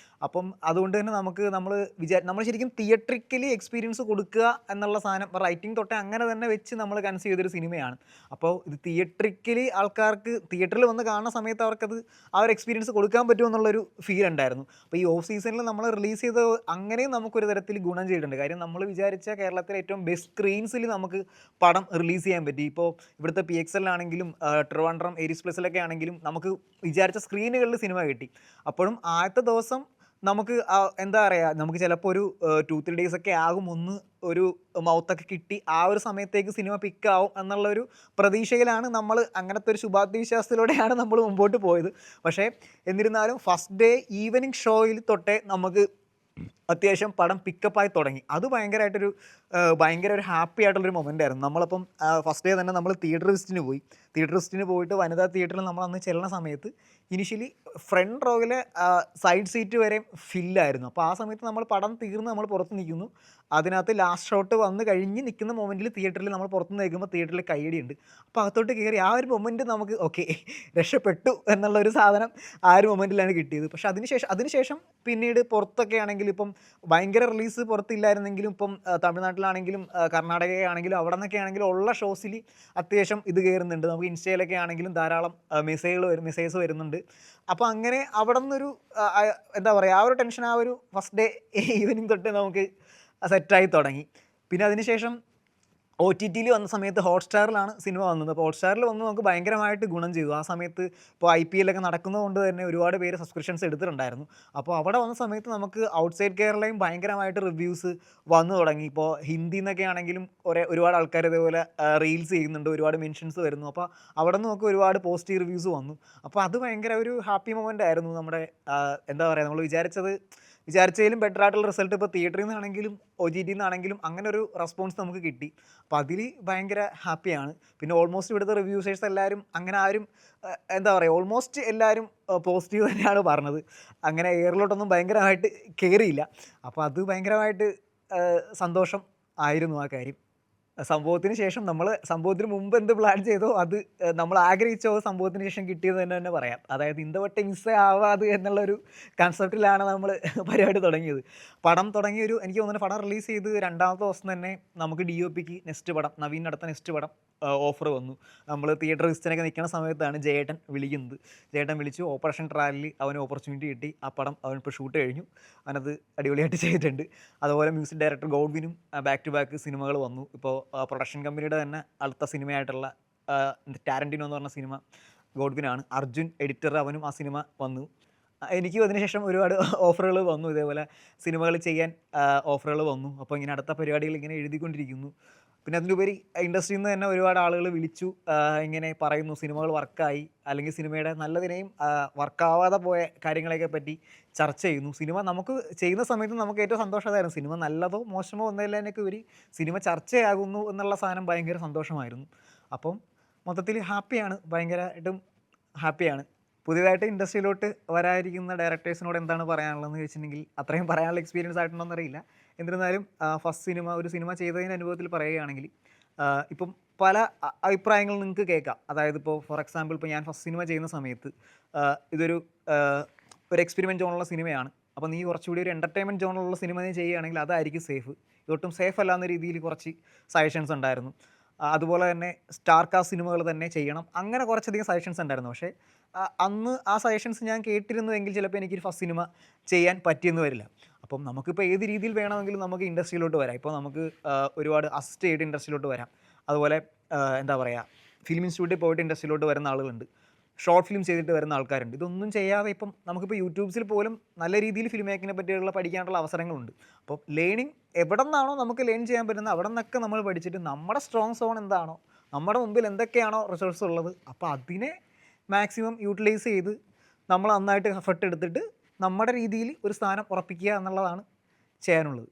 അപ്പം അതുകൊണ്ട് തന്നെ നമ്മൾ ശരിക്കും തിയേറ്ററിക്കലി എക്സ്പീരിയൻസ് കൊടുക്കുക എന്നുള്ള സാധനം റൈറ്റിംഗ് തൊട്ടേ അങ്ങനെ തന്നെ വെച്ച് നമ്മൾ കൺസീവ് ചെയ്തൊരു സിനിമയാണ്. അപ്പോൾ ഇത് തിയേറ്ററിക്കലി ആൾക്കാർക്ക് തിയേറ്ററിൽ വന്ന് കാണുന്ന സമയത്ത് അവർക്കത് ആ ഒരു എക്സ്പീരിയൻസ് കൊടുക്കാൻ പറ്റുമെന്നുള്ളൊരു ഫീൽ ഉണ്ടായിരുന്നു. അപ്പോൾ ഈ ഓഫ് സീസണിൽ നമ്മൾ റിലീസ് ചെയ്ത് അങ്ങനെയും നമുക്കൊരു തരത്തിൽ ഗുണം ചെയ്തിട്ടുണ്ട്. കാര്യം നമ്മൾ വിചാരിച്ച കേരളത്തിലെ ഏറ്റവും ബെസ്റ്റ് സ്ക്രീൻസിൽ നമുക്ക് പടം റിലീസ് ചെയ്യാൻ പറ്റി. ഇപ്പോൾ ഇവിടുത്തെ PXL ആണെങ്കിലും ട്രിവാൻഡ്രം ഏരീസ് പ്ലസിലൊക്കെ ആണെങ്കിലും നമുക്ക് വിചാരിച്ച സ്ക്രീനുകളിൽ സിനിമ കിട്ടി. അപ്പോഴും ആദ്യത്തെ ദിവസം നമുക്ക് എന്താ പറയുക, നമുക്ക് ചിലപ്പോൾ ഒരു 2-3 ഡേയ്സ് ഒക്കെ ആകും ഒന്ന് ഒരു മൗത്തൊക്കെ കിട്ടി ആ ഒരു സമയത്തേക്ക് സിനിമ പിക്കാവും എന്നുള്ളൊരു പ്രതീക്ഷയിലാണ് നമ്മൾ, അങ്ങനത്തെ ഒരു ശുഭാപ്തി വിശ്വാസത്തിലൂടെയാണ് നമ്മൾ മുമ്പോട്ട് പോയത്. പക്ഷേ എന്നിരുന്നാലും ഫസ്റ്റ് ഡേ ഈവനിങ് ഷോയിൽ തൊട്ടേ നമുക്ക് അത്യാവശ്യം പടം പിക്കപ്പായി തുടങ്ങി. അത് ഭയങ്കര ഒരു ഹാപ്പി ആയിട്ടുള്ളൊരു മൊമെൻ്റ് ആയിരുന്നു. നമ്മളപ്പം ഫസ്റ്റ് ഡേ തന്നെ നമ്മൾ തിയേറ്റർ വിസിറ്റിന് പോയിട്ട് വനിതാ തിയേറ്ററിൽ നമ്മൾ അന്ന് ചെല്ലുന്ന സമയത്ത് ഇനിഷ്യലി ഫ്രണ്ട് റോയിലെ സൈഡ് സീറ്റ് വരെ ഫില്ലായിരുന്നു. അപ്പോൾ ആ സമയത്ത് നമ്മൾ പടം തീർന്ന് നമ്മൾ പുറത്ത് നിൽക്കുന്നു, അതിനകത്ത് ലാസ്റ്റ് ഷോട്ട് വന്ന് കഴിഞ്ഞ് നിൽക്കുന്ന മൊമെൻറ്റിൽ തിയേറ്ററിൽ നമ്മൾ പുറത്ത് നിൽക്കുമ്പോൾ തിയേറ്ററിൽ കയ്യടിയുണ്ട്. അപ്പോൾ അകത്തോട്ട് കയറി ആ ഒരു മൊമെൻറ്റ് നമുക്ക് ഓക്കെ രക്ഷപ്പെട്ടു എന്നുള്ളൊരു സാധനം ആ ഒരു മൊമെൻറ്റിലാണ് കിട്ടിയത്. പക്ഷേ അതിനുശേഷം പിന്നീട് പുറത്തൊക്കെ ആണെങ്കിലും ഇപ്പം ഭയങ്കര റിലീസ് പുറത്തില്ലായിരുന്നെങ്കിലും ഇപ്പം തമിഴ്നാട്ടിലാണെങ്കിലും കർണാടകയാണെങ്കിലും അവിടെ നിന്നൊക്കെ ആണെങ്കിലും ഉള്ള ഷോസിൽ അത്യാവശ്യം ഇത് കയറുന്നുണ്ട്. നമുക്ക് ഇൻസ്റ്റയിലൊക്കെ ആണെങ്കിലും ധാരാളം മെസ്സേജ് വരുന്നുണ്ട്. അപ്പോൾ അങ്ങനെ അവിടെ നിന്നൊരു എന്താ പറയുക, ആ ഒരു ടെൻഷൻ ആ ഒരു ഫസ്റ്റ് ഡേ ഈവനിങ് തൊട്ട് നമുക്ക് സെറ്റായി തുടങ്ങി. പിന്നെ അതിനുശേഷം OTTയിൽ വന്ന സമയത്ത് ഹോട്ട്സ്റ്റാറിലാണ് സിനിമ വന്നത്. അപ്പോൾ ഹോട്ട്സ്റ്റാറിൽ വന്ന് നമുക്ക് ഭയങ്കരമായിട്ട് ഗുണം ചെയ്തു. ആ സമയത്ത് ഇപ്പോൾ IPL ഒക്കെ നടക്കുന്നതുകൊണ്ട് തന്നെ ഒരുപാട് പേര് സബ്സ്ക്രിപ്ഷൻസ് എടുത്തിട്ടുണ്ടായിരുന്നു. അപ്പോൾ അവിടെ വന്ന സമയത്ത് നമുക്ക് ഔട്ട്സൈഡ് കേരളയും ഭയങ്കരമായിട്ട് റിവ്യൂസ് വന്നു തുടങ്ങി. ഇപ്പോൾ ഹിന്ദിയിൽ നിന്നൊക്കെ ആണെങ്കിലും ഒരുപാട് ആൾക്കാർ ഇതേപോലെ റീൽസ് ചെയ്യുന്നുണ്ട്, ഒരുപാട് മെൻഷൻസ് വരുന്നു. അപ്പോൾ അവിടെ നിന്ന് നമുക്ക് ഒരുപാട് പോസിറ്റീവ് റിവ്യൂസ് വന്നു. അപ്പോൾ അത് ഭയങ്കര ഒരു ഹാപ്പി മൊമെൻ്റ് ആയിരുന്നു. നമ്മുടെ എന്താ പറയുക, നമ്മൾ വിചാരിച്ചതിലും ബെറ്റർ ആയിട്ടുള്ള റിസൾട്ട് ഇപ്പോൾ തിയേറ്ററിൽ നിന്നാണെങ്കിലും OTTയിൽ നിന്നാണെങ്കിലും അങ്ങനെ ഒരു റെസ്പോൺസ് നമുക്ക് കിട്ടി. അപ്പോൾ അതിൽ ഭയങ്കര ഹാപ്പിയാണ്. പിന്നെ ഓൾമോസ്റ്റ് ഇവിടുത്തെ റിവ്യൂസേഴ്സ് എല്ലാവരും അങ്ങനെ ആരും എന്താ പറയുക, ഓൾമോസ്റ്റ് എല്ലാവരും പോസിറ്റീവ് തന്നെയാണ് പറഞ്ഞത്. അങ്ങനെ എയറിലോട്ടൊന്നും ഭയങ്കരമായിട്ട് കയറിയില്ല. അപ്പോൾ അത് ഭയങ്കരമായിട്ട് സന്തോഷം ആയിരുന്നു ആ കാര്യം. സംഭവത്തിന് ശേഷം സംഭവത്തിന് മുമ്പ് എന്ത് പ്ലാൻ ചെയ്തോ അത് നമ്മൾ ആഗ്രഹിച്ചോ സംഭവത്തിന് ശേഷം കിട്ടിയത് തന്നെ പറയാം. അതായത് ഇന്തവട്ടെ മിസ്സേ ആവാതെ എന്നുള്ളൊരു കൺസെപ്റ്റിലാണ് നമ്മൾ പരിപാടി തുടങ്ങിയത്. പടം തുടങ്ങിയൊരു എനിക്ക് തോന്നുന്നു പടം റിലീസ് ചെയ്ത് 2ാമത്തെ ദിവസം തന്നെ നമുക്ക് DOPക്ക് നെക്സ്റ്റ് പടം, നവീൻ അടുത്ത നെക്സ്റ്റ് പടം ഓഫർ വന്നു. നമ്മൾ തിയേറ്റർ വിസിറ്റിനൊക്കെ നിൽക്കുന്ന സമയത്താണ് ജയേട്ടൻ വിളിക്കുന്നത്. ജയേട്ടൻ വിളിച്ചു, ഓപ്പറേഷൻ ട്രാവലിൽ അവന് ഓപ്പർച്യൂണിറ്റി കിട്ടി. ആ പടം അവനിപ്പോൾ ഷൂട്ട് കഴിഞ്ഞു, അവനത് അടിപൊളിയായിട്ട് ചെയ്തിട്ടുണ്ട്. അതുപോലെ മ്യൂസിക് ഡയറക്ടർ ഗോഡ്വിനും ബാക്ക് ടു ബാക്ക് സിനിമകൾ വന്നു. ഇപ്പോൾ പ്രൊഡക്ഷൻ കമ്പനിയുടെ തന്നെ അടുത്ത സിനിമയായിട്ടുള്ള ടാരന്റിനോ എന്ന് പറഞ്ഞ സിനിമ ഗോഡ്വിനാണ്. അർജുൻ എഡിറ്റർ, അവനും ആ സിനിമ വന്നു. എനിക്കും അതിനുശേഷം ഒരുപാട് ഓഫറുകൾ വന്നു, ഇതേപോലെ സിനിമകൾ ചെയ്യാൻ ഓഫറുകൾ വന്നു. അപ്പോൾ ഇങ്ങനെ അടുത്ത പരിപാടികൾ ഇങ്ങനെ എഴുതിക്കൊണ്ടിരിക്കുന്നു. പിന്നെ അതിലുപരി ഇൻഡസ്ട്രിയിൽ നിന്ന് തന്നെ ഒരുപാട് ആളുകൾ വിളിച്ചു, ഇങ്ങനെ പറയുന്നു സിനിമകൾ വർക്കായി, അല്ലെങ്കിൽ സിനിമയുടെ നല്ലതിനെയും വർക്കാവാതെ പോയ കാര്യങ്ങളെയൊക്കെ പറ്റി ചർച്ച ചെയ്യുന്നു. സിനിമ നമുക്ക് ചെയ്യുന്ന സമയത്ത് നമുക്ക് ഏറ്റവും സന്തോഷമായിരുന്നു. സിനിമ നല്ലതോ മോശമോ ഒന്നതിലേക്ക് ഉപരി സിനിമ ചർച്ചയാകുന്നു എന്നുള്ള സാധനം ഭയങ്കര സന്തോഷമായിരുന്നു. അപ്പം മൊത്തത്തിൽ ഹാപ്പിയാണ്, ഭയങ്കരമായിട്ടും ഹാപ്പിയാണ്. പുതിയതായിട്ട് ഇൻഡസ്ട്രിയിലോട്ട് വരാനിരിക്കുന്ന ഡയറക്ടേഴ്സിനോട് എന്താണ് പറയാനുള്ളതെന്ന് ചോദിച്ചിട്ടുണ്ടെങ്കിൽ അത്രയും പറയാനുള്ള എക്സ്പീരിയൻസ് ആയിട്ടുണ്ടോയെന്ന് അറിയില്ല. എന്നിരുന്നാലും ഒരു സിനിമ ചെയ്തതിൻ്റെ അനുഭവത്തിൽ പറയുകയാണെങ്കിൽ ഇപ്പം പല അഭിപ്രായങ്ങൾ നിങ്ങൾക്ക് കേൾക്കാം. അതായത് ഇപ്പോൾ ഫോർ എക്സാമ്പിൾ ഇപ്പോൾ ഞാൻ ഫസ്റ്റ് സിനിമ ചെയ്യുന്ന സമയത്ത് ഇതൊരു ഒരു എക്സ്പെരിമെൻറ്റ് ജോണുള്ള സിനിമയാണ്. അപ്പോൾ നീ കുറച്ചുകൂടി ഒരു എൻ്റർടൈൻമെൻറ്റ് ജോണിലുള്ള സിനിമ നീ ചെയ്യുകയാണെങ്കിൽ അതായിരിക്കും സേഫ്. ഇതൊട്ടും സേഫ് അല്ലാന്ന രീതിയിൽ കുറച്ച് സജഷൻസ് ഉണ്ടായിരുന്നു. അതുപോലെ തന്നെ സ്റ്റാർ കാസ്റ്റ് സിനിമകൾ തന്നെ ചെയ്യണം. അങ്ങനെ കുറച്ചധികം സജഷൻസ് ഉണ്ടായിരുന്നു. പക്ഷേ അന്ന് ആ സജഷൻസ് ഞാൻ കേട്ടിരുന്നുവെങ്കിൽ ചിലപ്പോൾ എനിക്കൊരു ഫസ്റ്റ് സിനിമ ചെയ്യാൻ പറ്റിയെന്ന് വരില്ല. അപ്പം നമുക്കിപ്പോൾ ഏത് രീതിയിൽ വേണമെങ്കിലും നമുക്ക് ഇൻഡസ്ട്രിയിലോട്ട് വരാം. ഇപ്പോൾ നമുക്ക് ഒരുപാട് അസിസ്റ്റ് ചെയ്തിട്ട് ഇൻഡസ്ട്രിയിലോട്ട് വരാം. അതുപോലെ എന്താ പറയുക, ഫിലിം ഇൻസ്റ്റിറ്റ്യൂട്ടിൽ പോയിട്ട് ഇൻഡസ്ട്രിയിലോട്ട് വരുന്ന ആളുകളുണ്ട്. ഷോർട്ട് ഫിലിം ചെയ്തിട്ട് വരുന്ന ആൾക്കാരുണ്ട്. ഇതൊന്നും ചെയ്യാതെ ഇപ്പം നമുക്കിപ്പോൾ യൂട്യൂബ്സിൽ പോലും നല്ല രീതിയിൽ ഫിലിം മേക്കിങ്ങിനെ പറ്റിയുള്ള പഠിക്കാനുള്ള അവസരങ്ങളുണ്ട്. അപ്പോൾ ലേണിംഗ് എവിടെ നിന്നാണോ നമുക്ക് ലേൺ ചെയ്യാൻ പറ്റുന്നത് അവിടെ നിന്നൊക്കെ നമ്മൾ പഠിച്ചിട്ട് നമ്മുടെ സ്ട്രോങ് സോൺ എന്താണോ, നമ്മുടെ മുമ്പിൽ എന്തൊക്കെയാണോ റിസോഴ്സ് ഉള്ളത്, അപ്പോൾ അതിനെ മാക്സിമം യൂട്ടിലൈസ് ചെയ്ത് നമ്മൾ നന്നായിട്ട് എഫർട്ട് എടുത്തിട്ട് നമ്മുടെ രീതിയിൽ ഒരു സ്ഥാനം ഉറപ്പിക്കുക എന്നുള്ളതാണ് ചെയ്യാനുള്ളത്.